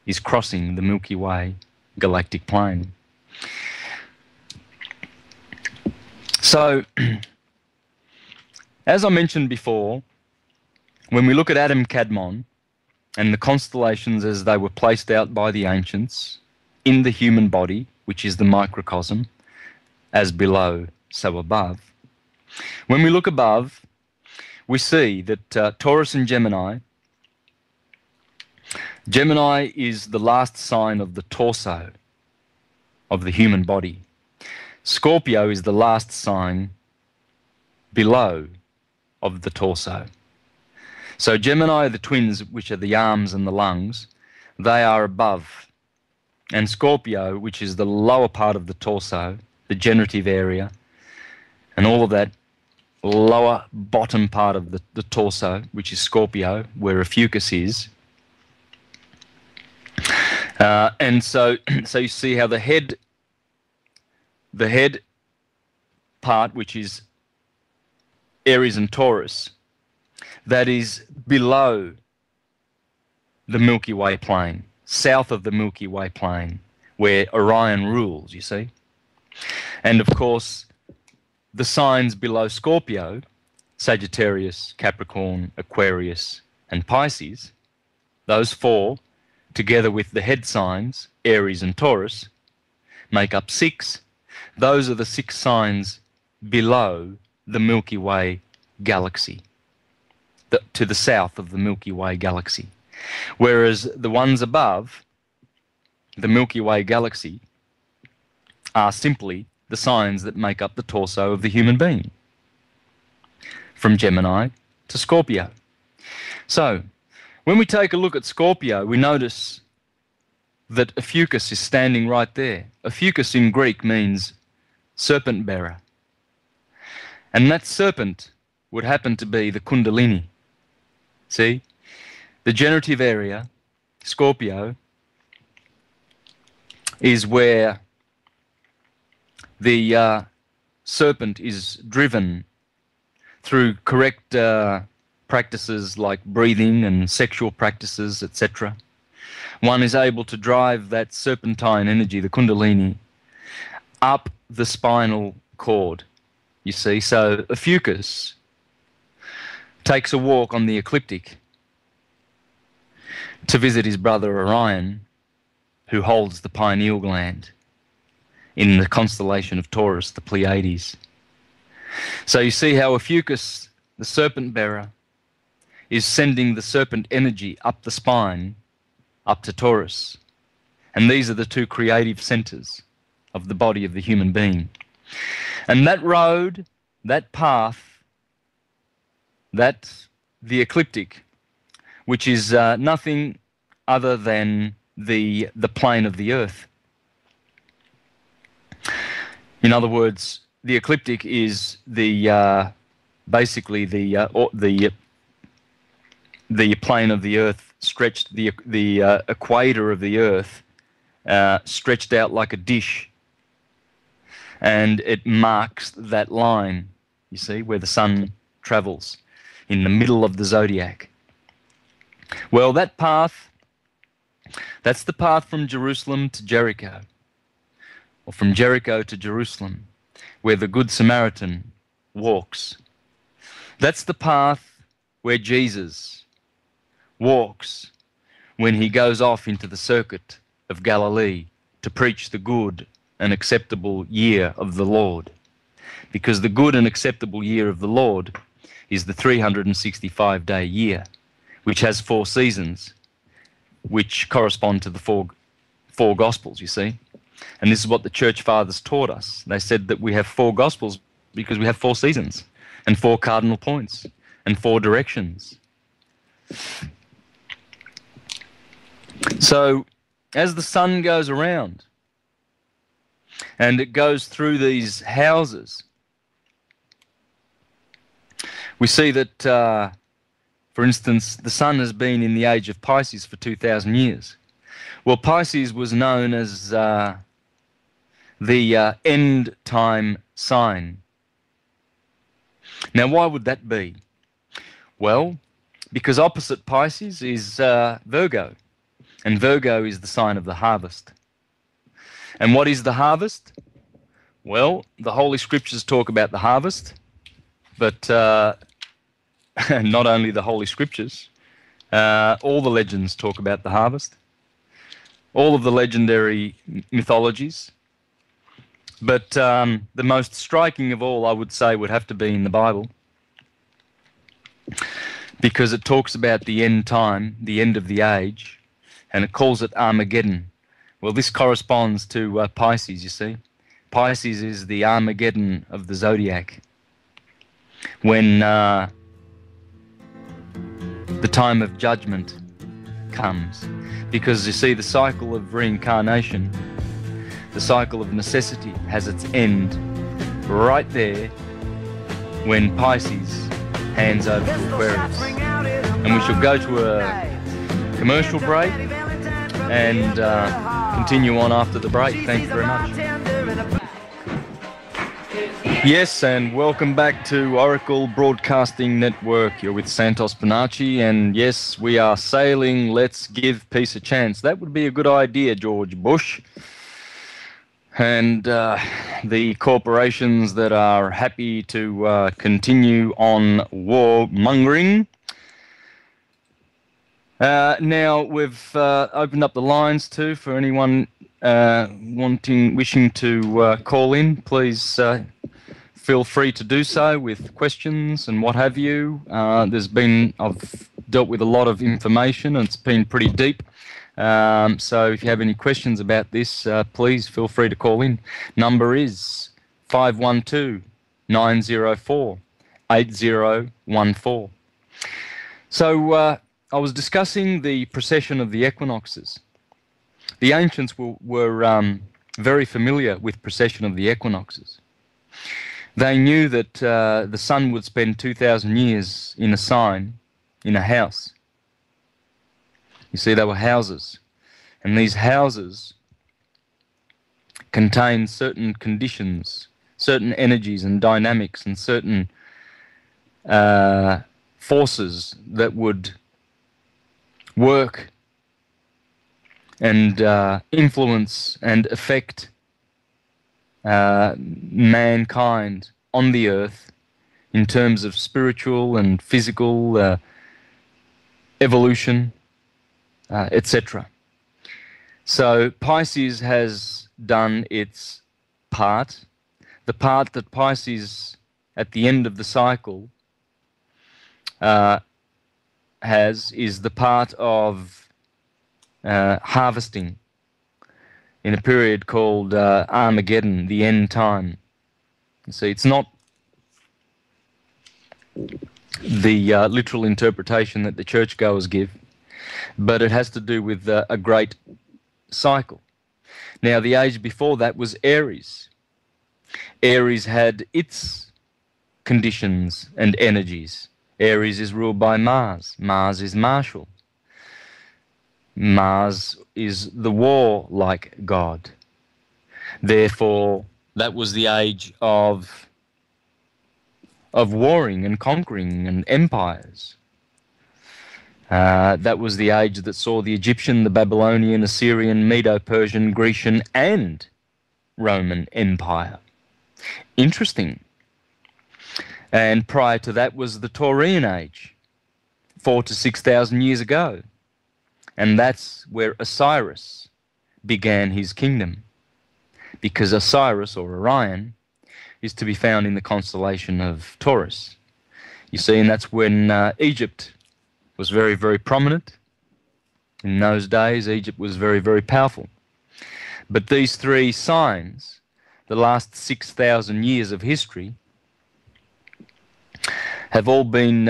is crossing the Milky Way galactic plane. So, as I mentioned before, when we look at Adam Kadmon and the constellations as they were placed out by the ancients in the human body, which is the microcosm, as below, so above, when we look above, we see that Taurus and Gemini is the last sign of the torso of the human body. Scorpio is the last sign below of the torso. So Gemini are the twins, which are the arms and the lungs. They are above. And Scorpio, which is the lower part of the torso, the generative area, and all of that lower bottom part of the torso, which is Scorpio, where Ophiuchus is. And so you see how the head part, which is Aries and Taurus, that is below the Milky Way plane, south of the Milky Way plane, where Orion rules, you see. And of course, the signs below Scorpio, Sagittarius, Capricorn, Aquarius, and Pisces, those four, together with the head signs, Aries and Taurus, make up 6. Those are the 6 signs below the Milky Way galaxy, to the south of the Milky Way galaxy. Whereas the ones above the Milky Way galaxy are simply the signs that make up the torso of the human being, from Gemini to Scorpio. So, when we take a look at Scorpio, we notice that Ophiuchus is standing right there. Ophiuchus in Greek means serpent bearer. And that serpent would happen to be the Kundalini. See? The generative area, Scorpio, is where the serpent is driven through correct practices like breathing and sexual practices, etc. One is able to drive that serpentine energy, the kundalini, up the spinal cord, you see. So Ophiuchus takes a walk on the ecliptic to visit his brother Orion, who holds the pineal gland in the constellation of Taurus, the Pleiades. So you see how Ophiuchus, the serpent bearer, is sending the serpent energy up the spine, up to Taurus. And these are the two creative centers of the body of the human being. And that road, that path, the ecliptic, which is nothing other than the plane of the Earth. In other words, the ecliptic is basically the plane of the Earth stretched, the equator of the Earth stretched out like a dish, and it marks that line, you see, where the sun travels in the middle of the zodiac. Well, that path, that's the path from Jerusalem to Jericho, or from Jericho to Jerusalem, where the Good Samaritan walks. That's the path where Jesus walks when he goes off into the circuit of Galilee to preach the good and acceptable year of the Lord. Because the good and acceptable year of the Lord is the 365-day year, which has 4 seasons, which correspond to the four Gospels, you see. And this is what the Church Fathers taught us. They said that we have 4 Gospels because we have 4 seasons and 4 cardinal points and 4 directions. So as the sun goes around and it goes through these houses, we see that, for instance, the sun has been in the age of Pisces for 2,000 years. Well, Pisces was known as the end time sign. Now, why would that be? Well, because opposite Pisces is Virgo, and Virgo is the sign of the harvest. And what is the harvest? Well, the Holy Scriptures talk about the harvest, but not only the Holy Scriptures, all the legends talk about the harvest, all of the legendary mythologies. But the most striking of all, I would say, would have to be in the Bible, because it talks about the end time, the end of the age, and it calls it Armageddon. Well, this corresponds to Pisces, you see. Pisces is the Armageddon of the zodiac, when the time of judgment comes. Because, you see, the cycle of reincarnation, the cycle of necessity, has its end right there when Pisces hands over to Aquarius. And we shall go to a commercial break and continue on after the break. Thank you very much. Yes, and welcome back to Oracle Broadcasting Network. You're with Santos Bonacci, and yes, we are sailing. Let's give peace a chance. That would be a good idea, George Bush. And the corporations that are happy to continue on warmongering. Now we've opened up the lines too for anyone wishing to call in. Please feel free to do so with questions and what have you. I've dealt with a lot of information and it's been pretty deep. So if you have any questions about this, please feel free to call in. Number is 512-904-8014. So I was discussing the precession of the equinoxes. The ancients were very familiar with precession of the equinoxes. They knew that the sun would spend 2,000 years in a sign, in a house, You see, they were houses. And these houses contain certain conditions, certain energies and dynamics, and certain forces that would work and influence and affect mankind on the earth in terms of spiritual and physical evolution, etc. So Pisces has done its part. The part that Pisces, at the end of the cycle, is the part of harvesting in a period called Armageddon, the end time. You see, it's not the literal interpretation that the churchgoers give, but it has to do with a great cycle. Now, the age before that was Aries. Aries had its conditions and energies. Aries is ruled by Mars. Mars is martial. Mars is the war-like god. Therefore, that was the age of warring and conquering and empires. That was the age that saw the Egyptian, the Babylonian, Assyrian, Medo-Persian, Grecian, and Roman Empire. Interesting. And prior to that was the Taurian age, 4,000 to 6,000 years ago. And that's where Osiris began his kingdom. Because Osiris, or Orion, is to be found in the constellation of Taurus. You see, and that's when Egypt was very, very prominent. In those days, Egypt was very, very powerful. But these three signs, the last 6,000 years of history, have all been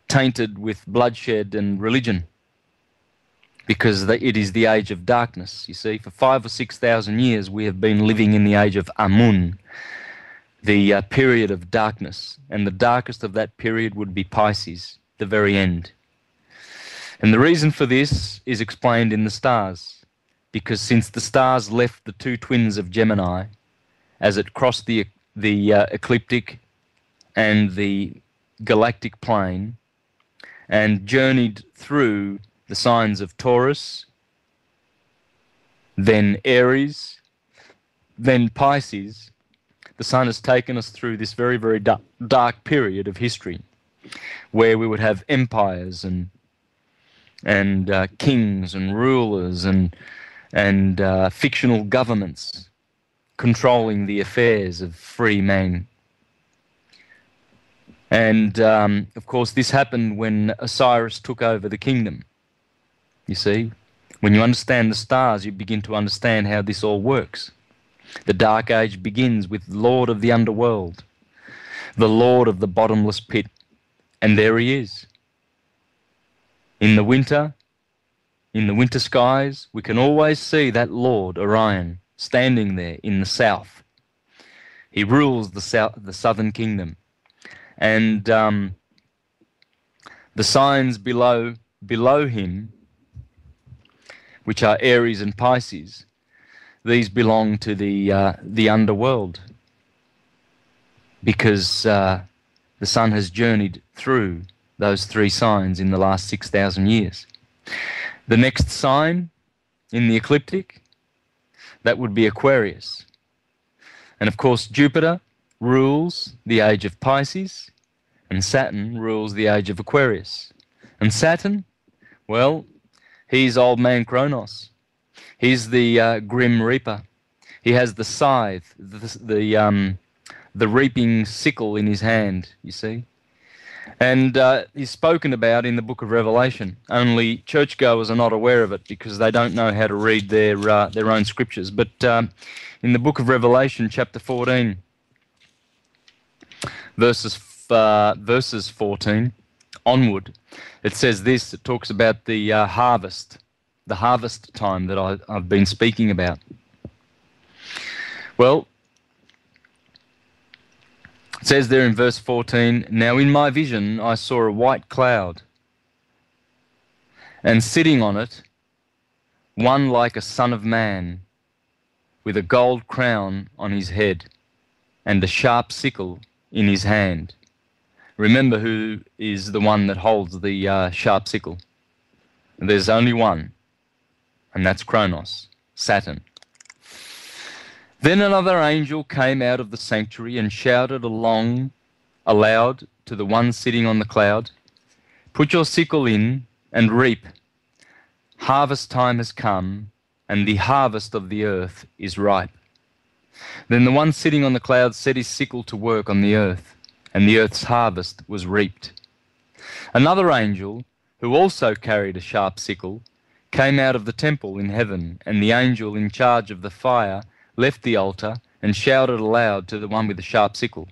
tainted with bloodshed and religion, because it is the age of darkness. You see, for 5,000 or 6,000 years we have been living in the age of Amun, the period of darkness, and the darkest of that period would be Pisces, the very end. And the reason for this is explained in the stars, because since the stars left the two twins of Gemini as it crossed the ecliptic and the galactic plane and journeyed through the signs of Taurus, then Aries, then Pisces, the sun has taken us through this very, very dark period of history where we would have empires and kings and rulers and fictional governments controlling the affairs of free men. And, of course, this happened when Osiris took over the kingdom. You see, when you understand the stars, you begin to understand how this all works. The Dark Age begins with the Lord of the Underworld, the Lord of the bottomless pit. And there he is. In the winter skies, we can always see that Lord, Orion, standing there in the south. He rules the southern kingdom. And the signs below him, which are Aries and Pisces, these belong to the underworld, because the sun has journeyed through those three signs in the last 6,000 years. The next sign in the ecliptic, that would be Aquarius. And of course, Jupiter rules the age of Pisces, and Saturn rules the age of Aquarius. And Saturn, well, he's old man Kronos. He's the grim reaper. He has the scythe, the reaping sickle in his hand, you see. And he's spoken about in the book of Revelation. Only churchgoers are not aware of it because they don't know how to read their own scriptures. But in the book of Revelation, chapter 14, verses 14 onward, it says this. It talks about the harvest time that I've been speaking about. Well, it says there in verse 14, "Now in my vision I saw a white cloud, and sitting on it, one like a son of man, with a gold crown on his head, and a sharp sickle in his hand. Remember who is the one that holds the sharp sickle. There's only one, and that's Kronos, Saturn. Then another angel came out of the sanctuary and shouted aloud to the one sitting on the cloud, "Put your sickle in and reap. Harvest time has come, and the harvest of the earth is ripe." Then the one sitting on the cloud set his sickle to work on the earth, and the earth's harvest was reaped. Another angel, who also carried a sharp sickle, came out of the temple in heaven, and the angel in charge of the fire left the altar and shouted aloud to the one with the sharp sickle,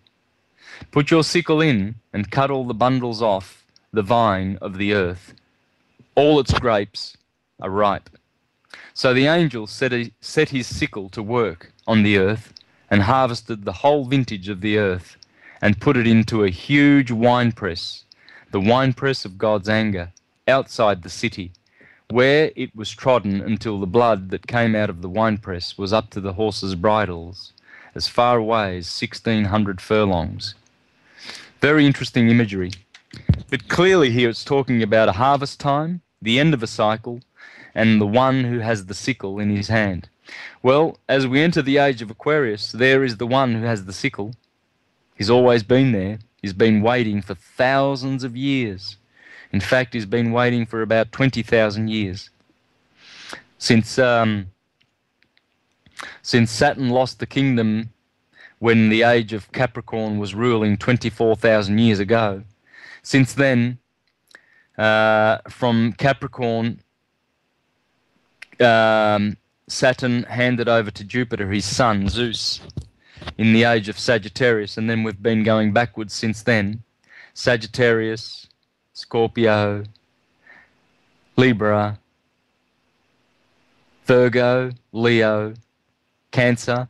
"Put your sickle in and cut all the bundles off the vine of the earth. All its grapes are ripe." So the angel set his sickle to work on the earth and harvested the whole vintage of the earth and put it into a huge winepress, the winepress of God's anger, outside the city, where it was trodden until the blood that came out of the winepress was up to the horses' bridles, as far away as 1,600 furlongs. Very interesting imagery. But clearly here it's talking about a harvest time, the end of a cycle, and the one who has the sickle in his hand. Well, as we enter the age of Aquarius, there is the one who has the sickle. He's always been there. He's been waiting for thousands of years. In fact, he's been waiting for about 20,000 years. Since Saturn lost the kingdom when the age of Capricorn was ruling 24,000 years ago, since then, from Capricorn, Saturn handed over to Jupiter his son, Zeus, in the age of Sagittarius, and then we've been going backwards since then. Sagittarius, Scorpio, Libra, Virgo, Leo, Cancer,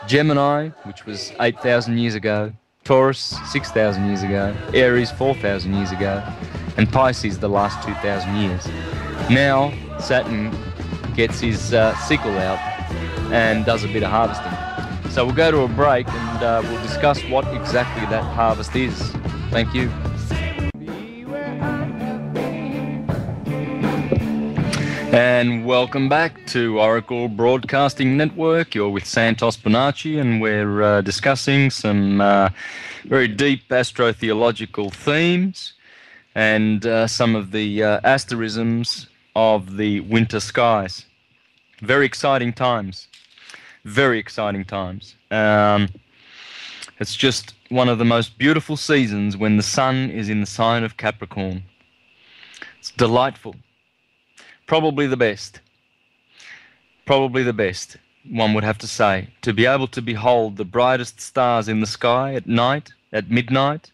Gemini, which was 8,000 years ago, Taurus, 6,000 years ago, Aries, 4,000 years ago, and Pisces the last 2,000 years. Now Saturn gets his sickle out and does a bit of harvesting. So we'll go to a break and we'll discuss what exactly that harvest is. Thank you. And welcome back to Oracle Broadcasting Network. You're with Santos Bonacci, and we're discussing some very deep astrotheological themes and some of the asterisms of the winter skies. Very exciting times. Very exciting times. It's just one of the most beautiful seasons when the sun is in the sign of Capricorn. It's delightful. Probably the best. Probably the best, one would have to say, to be able to behold the brightest stars in the sky at night, at midnight,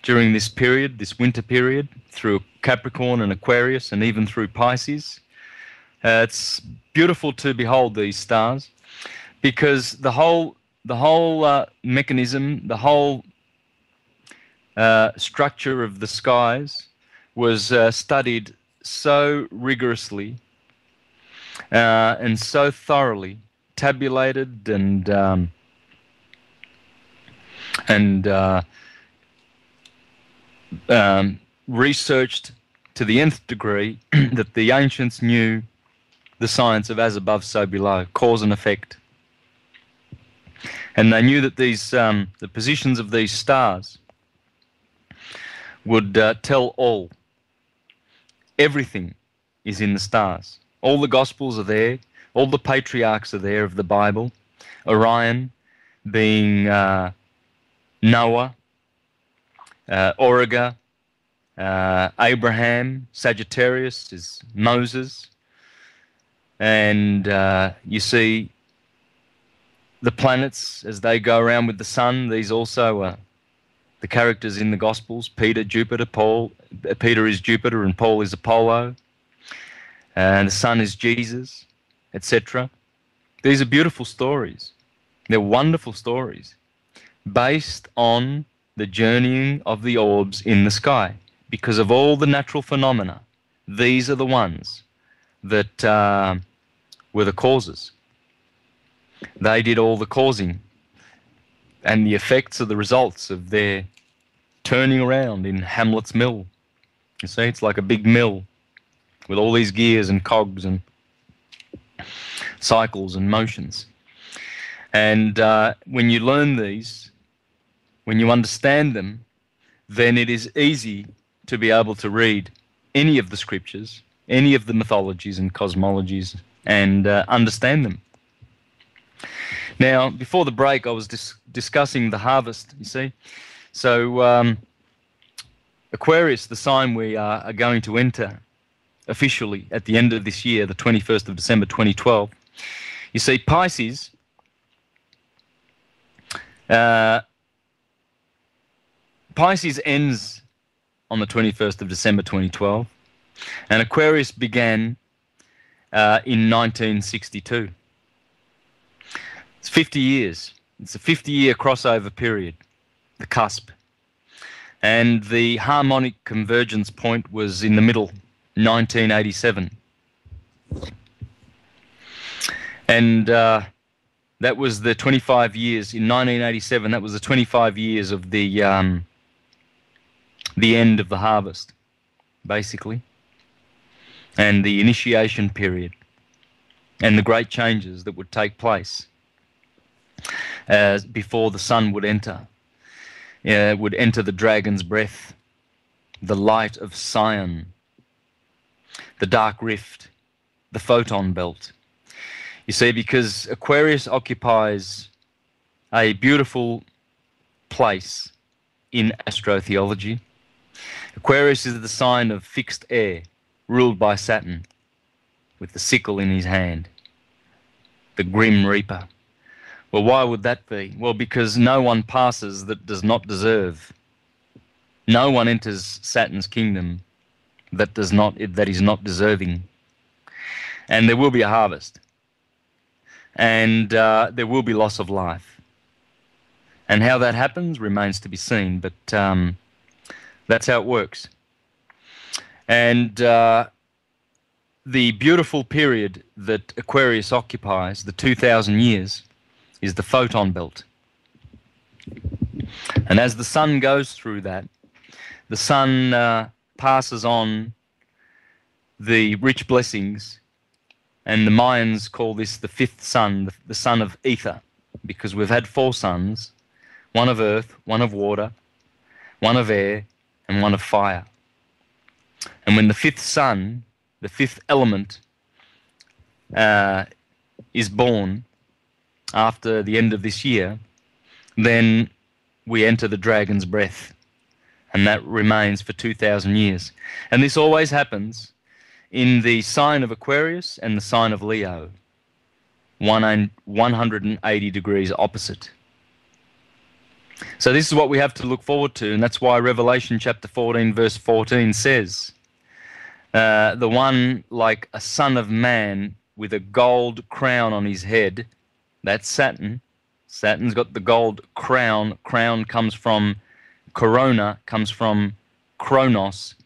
during this period, this winter period, through Capricorn and Aquarius and even through Pisces. It's beautiful to behold these stars because the whole mechanism, the whole structure of the skies was studied so rigorously and so thoroughly, tabulated and researched to the nth degree that the ancients knew the science of as above, so below, cause and effect. And they knew that these the positions of these stars would tell all. Everything is in the stars. All the Gospels are there. All the patriarchs are there of the Bible. Orion being Noah, Auriga, Abraham. Sagittarius is Moses. And you see the planets as they go around with the sun. These also are the characters in the Gospels. Peter, Jupiter, Paul. Peter is Jupiter and Paul is Apollo. And the sun is Jesus, etc. These are beautiful stories. They're wonderful stories based on the journeying of the orbs in the sky because of all the natural phenomena these are the ones that were the causes. They did all the causing, and the effects are the results of their turning around in Hamlet's mill. You see, it's like a big mill with all these gears and cogs and cycles and motions. And when you learn these, when you understand them, then it is easy to be able to read any of the scriptures, any of the mythologies and cosmologies, and understand them. Now, before the break, I was discussing the harvest, you see. So, Aquarius, the sign we are going to enter officially at the end of this year, the 21st of December 2012. You see, Pisces, Pisces ends on the 21st of December 2012, and Aquarius began in 1962. It's 50 years. It's a 50-year crossover period, the cusp. And the harmonic convergence point was in the middle, 1987. And that was the 25 years, in 1987, that was the 25 years of the end of the harvest, basically, and the initiation period, and the great changes that would take place before the sun would enter. Would enter the dragon's breath, the light of Sion, the dark rift, the photon belt. You see, because Aquarius occupies a beautiful place in astrotheology. Aquarius is the sign of fixed air, ruled by Saturn, with the sickle in his hand, the grim reaper. Well, why would that be? Well, because no one passes that does not deserve. No one enters Saturn's kingdom that is not deserving. And there will be a harvest. And there will be loss of life. And how that happens remains to be seen, but that's how it works. And the beautiful period that Aquarius occupies, the 2,000 years, is the photon belt. And as the sun goes through that, the sun passes on the rich blessings, and the Mayans call this the fifth sun, the sun of ether, because we've had four suns, one of earth, one of water, one of air, and one of fire. And when the fifth sun, the fifth element, is born after the end of this year, then we enter the dragon's breath, and that remains for 2,000 years. And this always happens in the sign of Aquarius and the sign of Leo, 180 degrees opposite. So this is what we have to look forward to, and that's why Revelation chapter 14 verse 14 says, the one like a son of man with a gold crown on his head. That's Saturn. Saturn's got the gold crown. Crown comes from corona, comes from Kronos.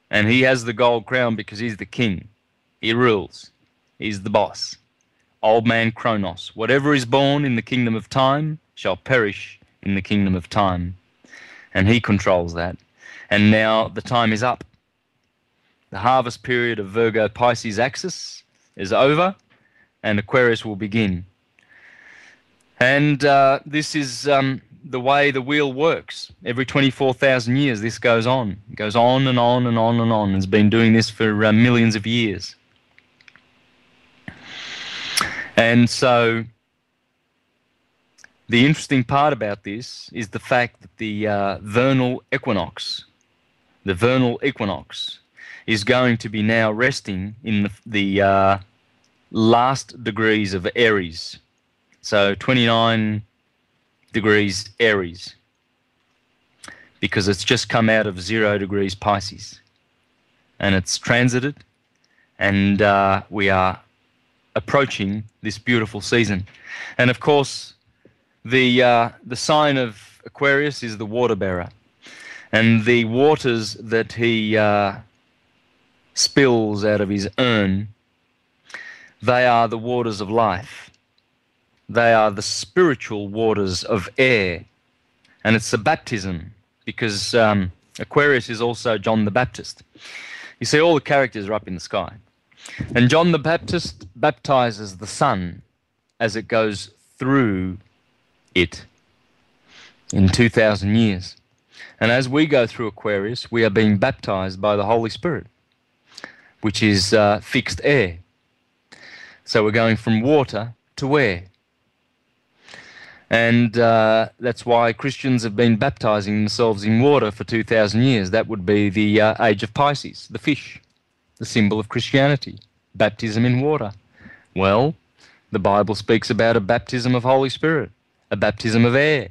And he has the gold crown because he's the king. He rules. He's the boss. Old man Kronos. Whatever is born in the kingdom of time shall perish in the kingdom of time. And he controls that. And now the time is up. The harvest period of Virgo Pisces axis is over, and Aquarius will begin. And this is the way the wheel works. Every 24,000 years this goes on. It goes on and on and on and on. It's been doing this for millions of years. And so the interesting part about this is the fact that the vernal equinox is going to be now resting in the last degrees of Aries. So 29 degrees Aries, because it's just come out of 0 degrees Pisces, and it's transited, and we are approaching this beautiful season. And of course, the sign of Aquarius is the water bearer, and the waters that he spills out of his urn, they are the waters of life. They are the spiritual waters of air. And it's the baptism, because Aquarius is also John the Baptist. You see, all the characters are up in the sky. And John the Baptist baptizes the sun as it goes through it in 2,000 years. And as we go through Aquarius, we are being baptized by the Holy Spirit, which is fixed air. So we're going from water to air. And that's why Christians have been baptizing themselves in water for 2,000 years. That would be the age of Pisces, the fish, the symbol of Christianity, baptism in water. Well, the Bible speaks about a baptism of Holy Spirit, a baptism of air.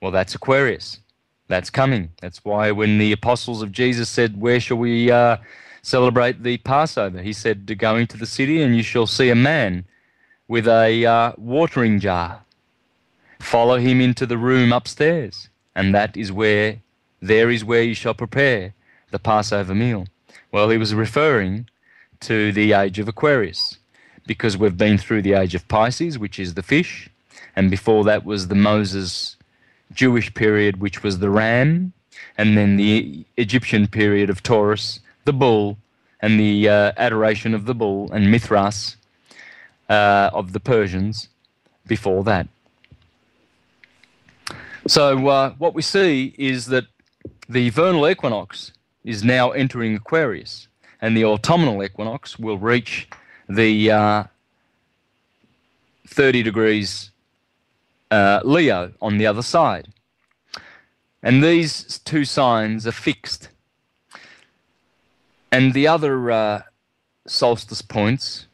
Well, that's Aquarius. That's coming. That's why when the apostles of Jesus said, where shall we celebrate the Passover? He said, go into the city and you shall see a man with a watering jar. Follow him into the room upstairs, and there is where you shall prepare the Passover meal. Well, he was referring to the age of Aquarius, because we've been through the age of Pisces, which is the fish, and before that was the Moses Jewish period, which was the ram, and then the Egyptian period of Taurus, the bull, and the adoration of the bull, and Mithras of the Persians before that. So what we see is that the vernal equinox is now entering Aquarius, and the autumnal equinox will reach the 30 degrees Leo on the other side. And these two signs are fixed. And the other solstice points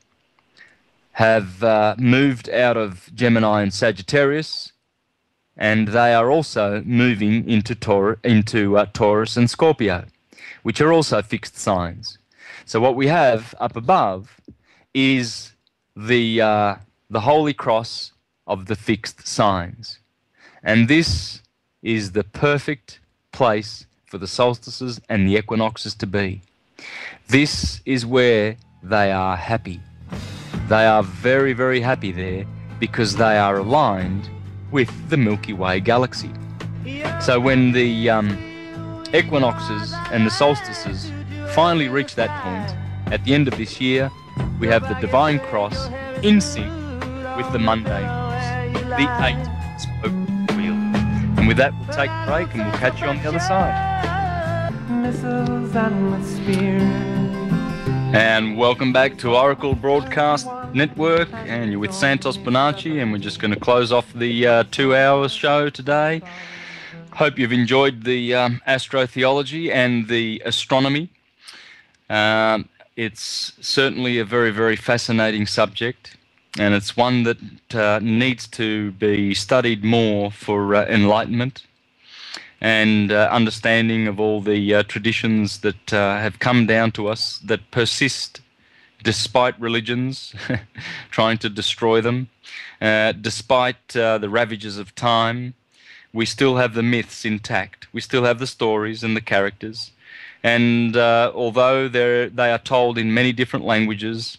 have moved out of Gemini and Sagittarius, and they are also moving into Taurus and Scorpio, which are also fixed signs. So what we have up above is the Holy Cross of the fixed signs. And this is the perfect place for the solstices and the equinoxes to be. This is where they are happy. They are very, very happy there because they are aligned with the Milky Way galaxy. So when the equinoxes and the solstices finally reach that point, at the end of this year, we have the Divine Cross in sync with the mundane cross, the 8-spoke wheel. And with that, we'll take a break and we'll catch you on the other side. And welcome back to Oracle Broadcast Network, and you're with Santos Bonacci, and we're just going to close off the 2-hour show today. Hope you've enjoyed the astrotheology and the astronomy. It's certainly a very, very fascinating subject, and it's one that needs to be studied more for enlightenment and understanding of all the traditions that have come down to us that persist despite religions trying to destroy them, despite the ravages of time. We still have the myths intact. We still have the stories and the characters. And although they are told in many different languages,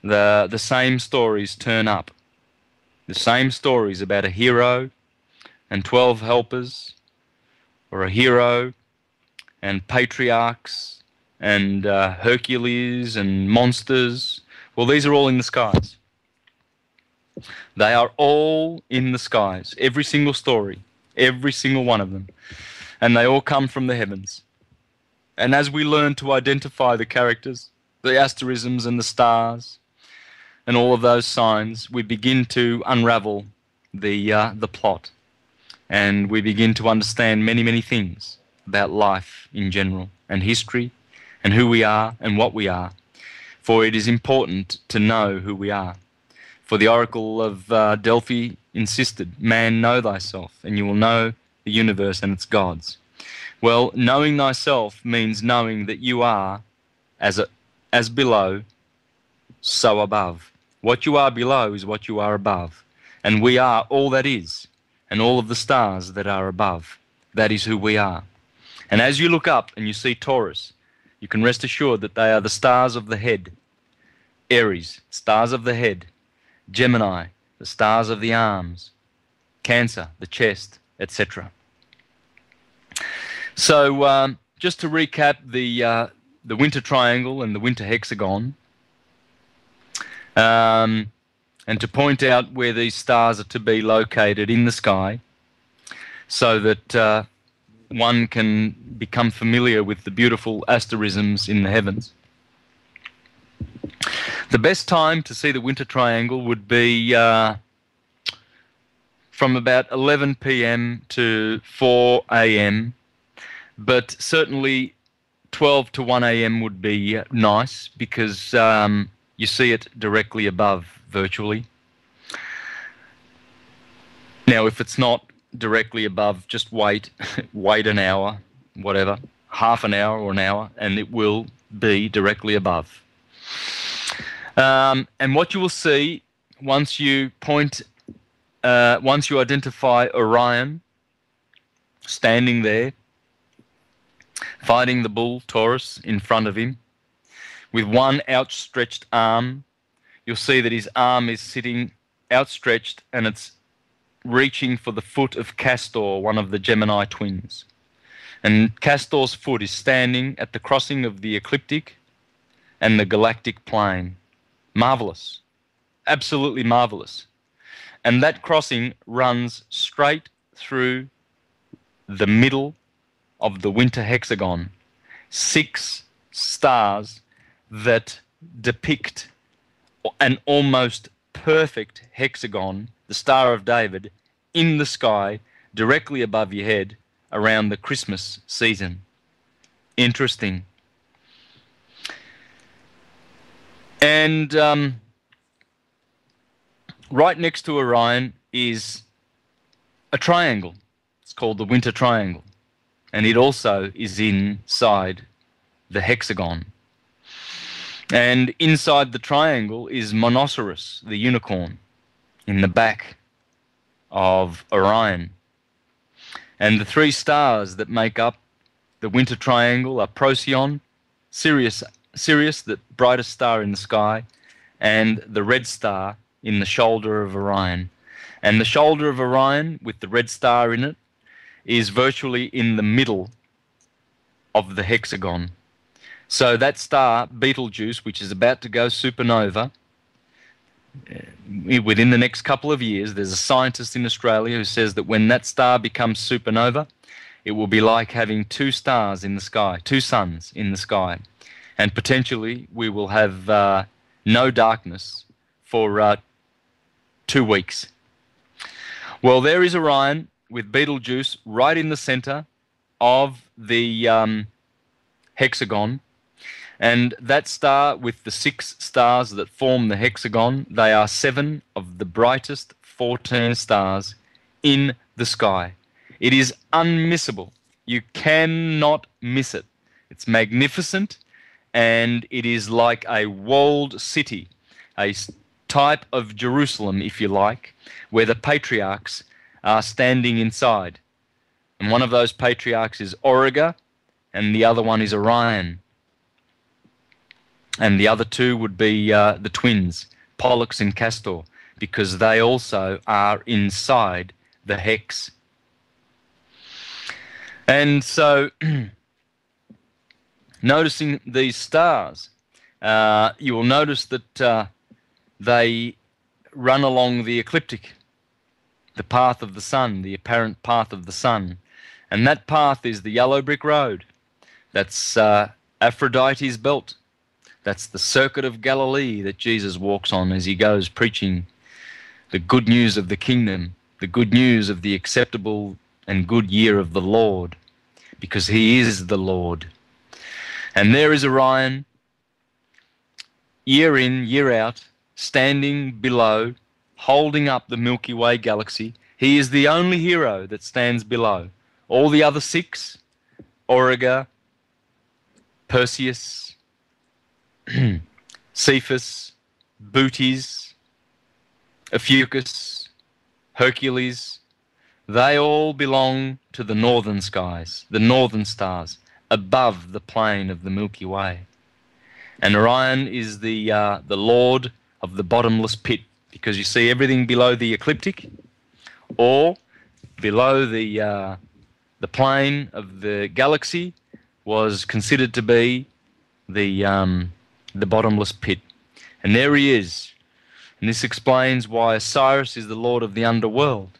the same stories turn up. The same stories about a hero and 12 helpers, or a hero and patriarchs and Hercules and monsters. Well, these are all in the skies. They are all in the skies. Every single story, every single one of them. And they all come from the heavens. And as we learn to identify the characters, the asterisms and the stars, and all of those signs, we begin to unravel the plot. And we begin to understand many, many things about life in general, and history, and who we are and what we are. For it is important to know who we are. For the oracle of Delphi insisted, man, know thyself, and you will know the universe and its gods. Well, knowing thyself means knowing that you are as below, so above. What you are below is what you are above. And we are all that is, and all of the stars that are above. That is who we are. And as you look up and you see Taurus, you can rest assured that they are the stars of the head. Aries, stars of the head. Gemini, the stars of the arms. Cancer, the chest, etc. So just to recap the winter triangle and the winter hexagon, and to point out where these stars are to be located in the sky, so that one can become familiar with the beautiful asterisms in the heavens. The best time to see the winter triangle would be from about 11 p.m. to 4 a.m., but certainly 12 to 1 a.m. would be nice, because you see it directly above virtually. Now, if it's not directly above, just wait an hour, whatever, half an hour or an hour, and it will be directly above. And what you will see once you identify Orion standing there, fighting the bull Taurus in front of him, with one outstretched arm, you'll see that his arm is sitting outstretched and it's reaching for the foot of Castor, one of the Gemini twins. And Castor's foot is standing at the crossing of the ecliptic and the galactic plane. Marvelous. Absolutely marvelous. And that crossing runs straight through the middle of the winter hexagon. 6 stars that depict an almost perfect hexagon, the Star of David, in the sky directly above your head around the Christmas season. Interesting. And right next to Orion is a triangle. It's called the Winter Triangle. And it also is inside the hexagon. And inside the triangle is Monoceros, the unicorn, in the back of Orion. And the 3 stars that make up the Winter Triangle are Procyon, Sirius, the brightest star in the sky, and the red star in the shoulder of Orion. And the shoulder of Orion, with the red star in it, is virtually in the middle of the hexagon. So that star, Betelgeuse, which is about to go supernova, within the next couple of years, there's a scientist in Australia who says that when that star becomes supernova, it will be like having 2 stars in the sky, 2 suns in the sky. And potentially we will have no darkness for 2 weeks. Well, there is Orion with Betelgeuse right in the center of the hexagon. And that star with the 6 stars that form the hexagon, they are 7 of the brightest 14 stars in the sky. It is unmissable. You cannot miss it. It's magnificent, and it is like a walled city, a type of Jerusalem, if you like, where the patriarchs are standing inside. And one of those patriarchs is Auriga, and the other one is Orion. And the other 2 would be the twins, Pollux and Castor, because they also are inside the hex. And so, noticing these stars, you will notice that they run along the ecliptic, the path of the sun, the apparent path of the sun. And that path is the yellow brick road. That's Aphrodite's belt. That's the circuit of Galilee that Jesus walks on as he goes preaching the good news of the kingdom, the good news of the acceptable and good year of the Lord, because he is the Lord. And there is Orion, year in, year out, standing below, holding up the Milky Way galaxy. He is the only hero that stands below. All the other 6, Auriga, Perseus, Cephas, Bootes, Ophiuchus, Hercules, they all belong to the northern skies, the northern stars, above the plane of the Milky Way. And Orion is the lord of the bottomless pit, because you see everything below the ecliptic or below the plane of the galaxy was considered to be the bottomless pit. And there he is. And this explains why Osiris is the lord of the underworld,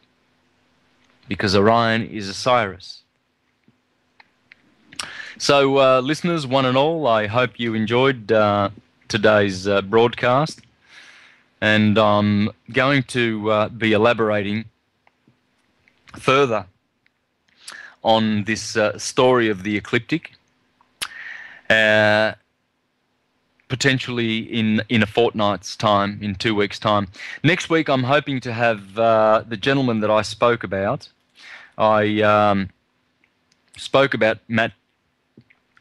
because Orion is Osiris. So, listeners, one and all, I hope you enjoyed today's broadcast. And I'm going to be elaborating further on this story of the ecliptic, potentially in a fortnight's time, in 2 weeks' time. Next week, I'm hoping to have the gentleman that I spoke about. I spoke about Matt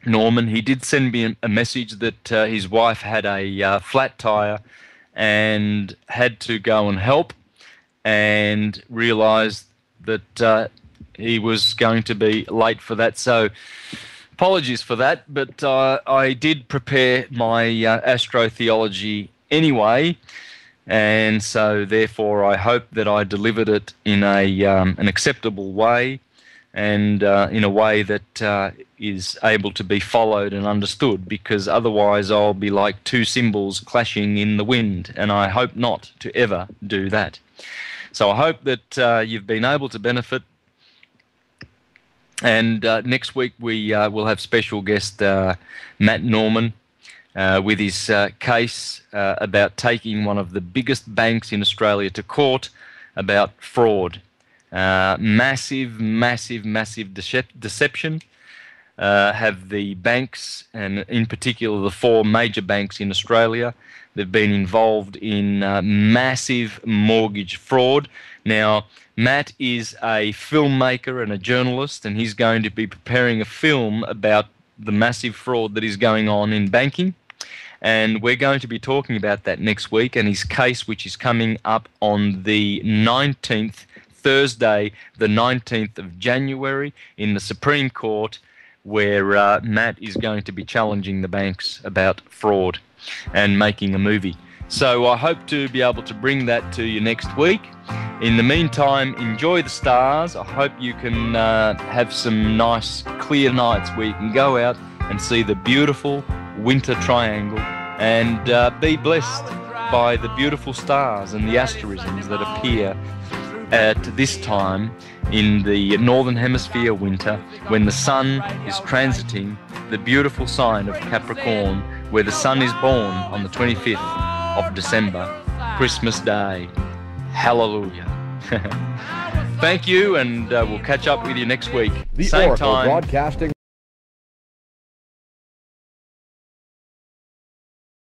Norman. He did send me a message that his wife had a flat tire and had to go and help, and realized that he was going to be late for that. So apologies for that, but I did prepare my astrotheology anyway, and so therefore I hope that I delivered it in an acceptable way, and in a way that is able to be followed and understood, because otherwise I'll be like two cymbals clashing in the wind, and I hope not to ever do that. So I hope that you've been able to benefit, and next week we will have special guest Matt Norman with his case about taking one of the biggest banks in Australia to court about fraud. Massive deception. Have the banks, and in particular the four major banks in Australia, they've been involved in massive mortgage fraud. Now, Matt is a filmmaker and a journalist, and he's going to be preparing a film about the massive fraud that is going on in banking. And we're going to be talking about that next week, and his case, which is coming up on the 19th, Thursday, the 19th of January, in the Supreme Court, where Matt is going to be challenging the banks about fraud and making a movie. So I hope to be able to bring that to you next week. In the meantime, enjoy the stars. I hope you can have some nice clear nights where you can go out and see the beautiful winter triangle, and be blessed by the beautiful stars and the asterisms that appear at this time in the northern hemisphere winter, when the sun is transiting the beautiful sign of Capricorn, where the sun is born on the 25th of December, Christmas Day. Hallelujah. Thank you, and we'll catch up with you next week. The Same Oracle time, Broadcasting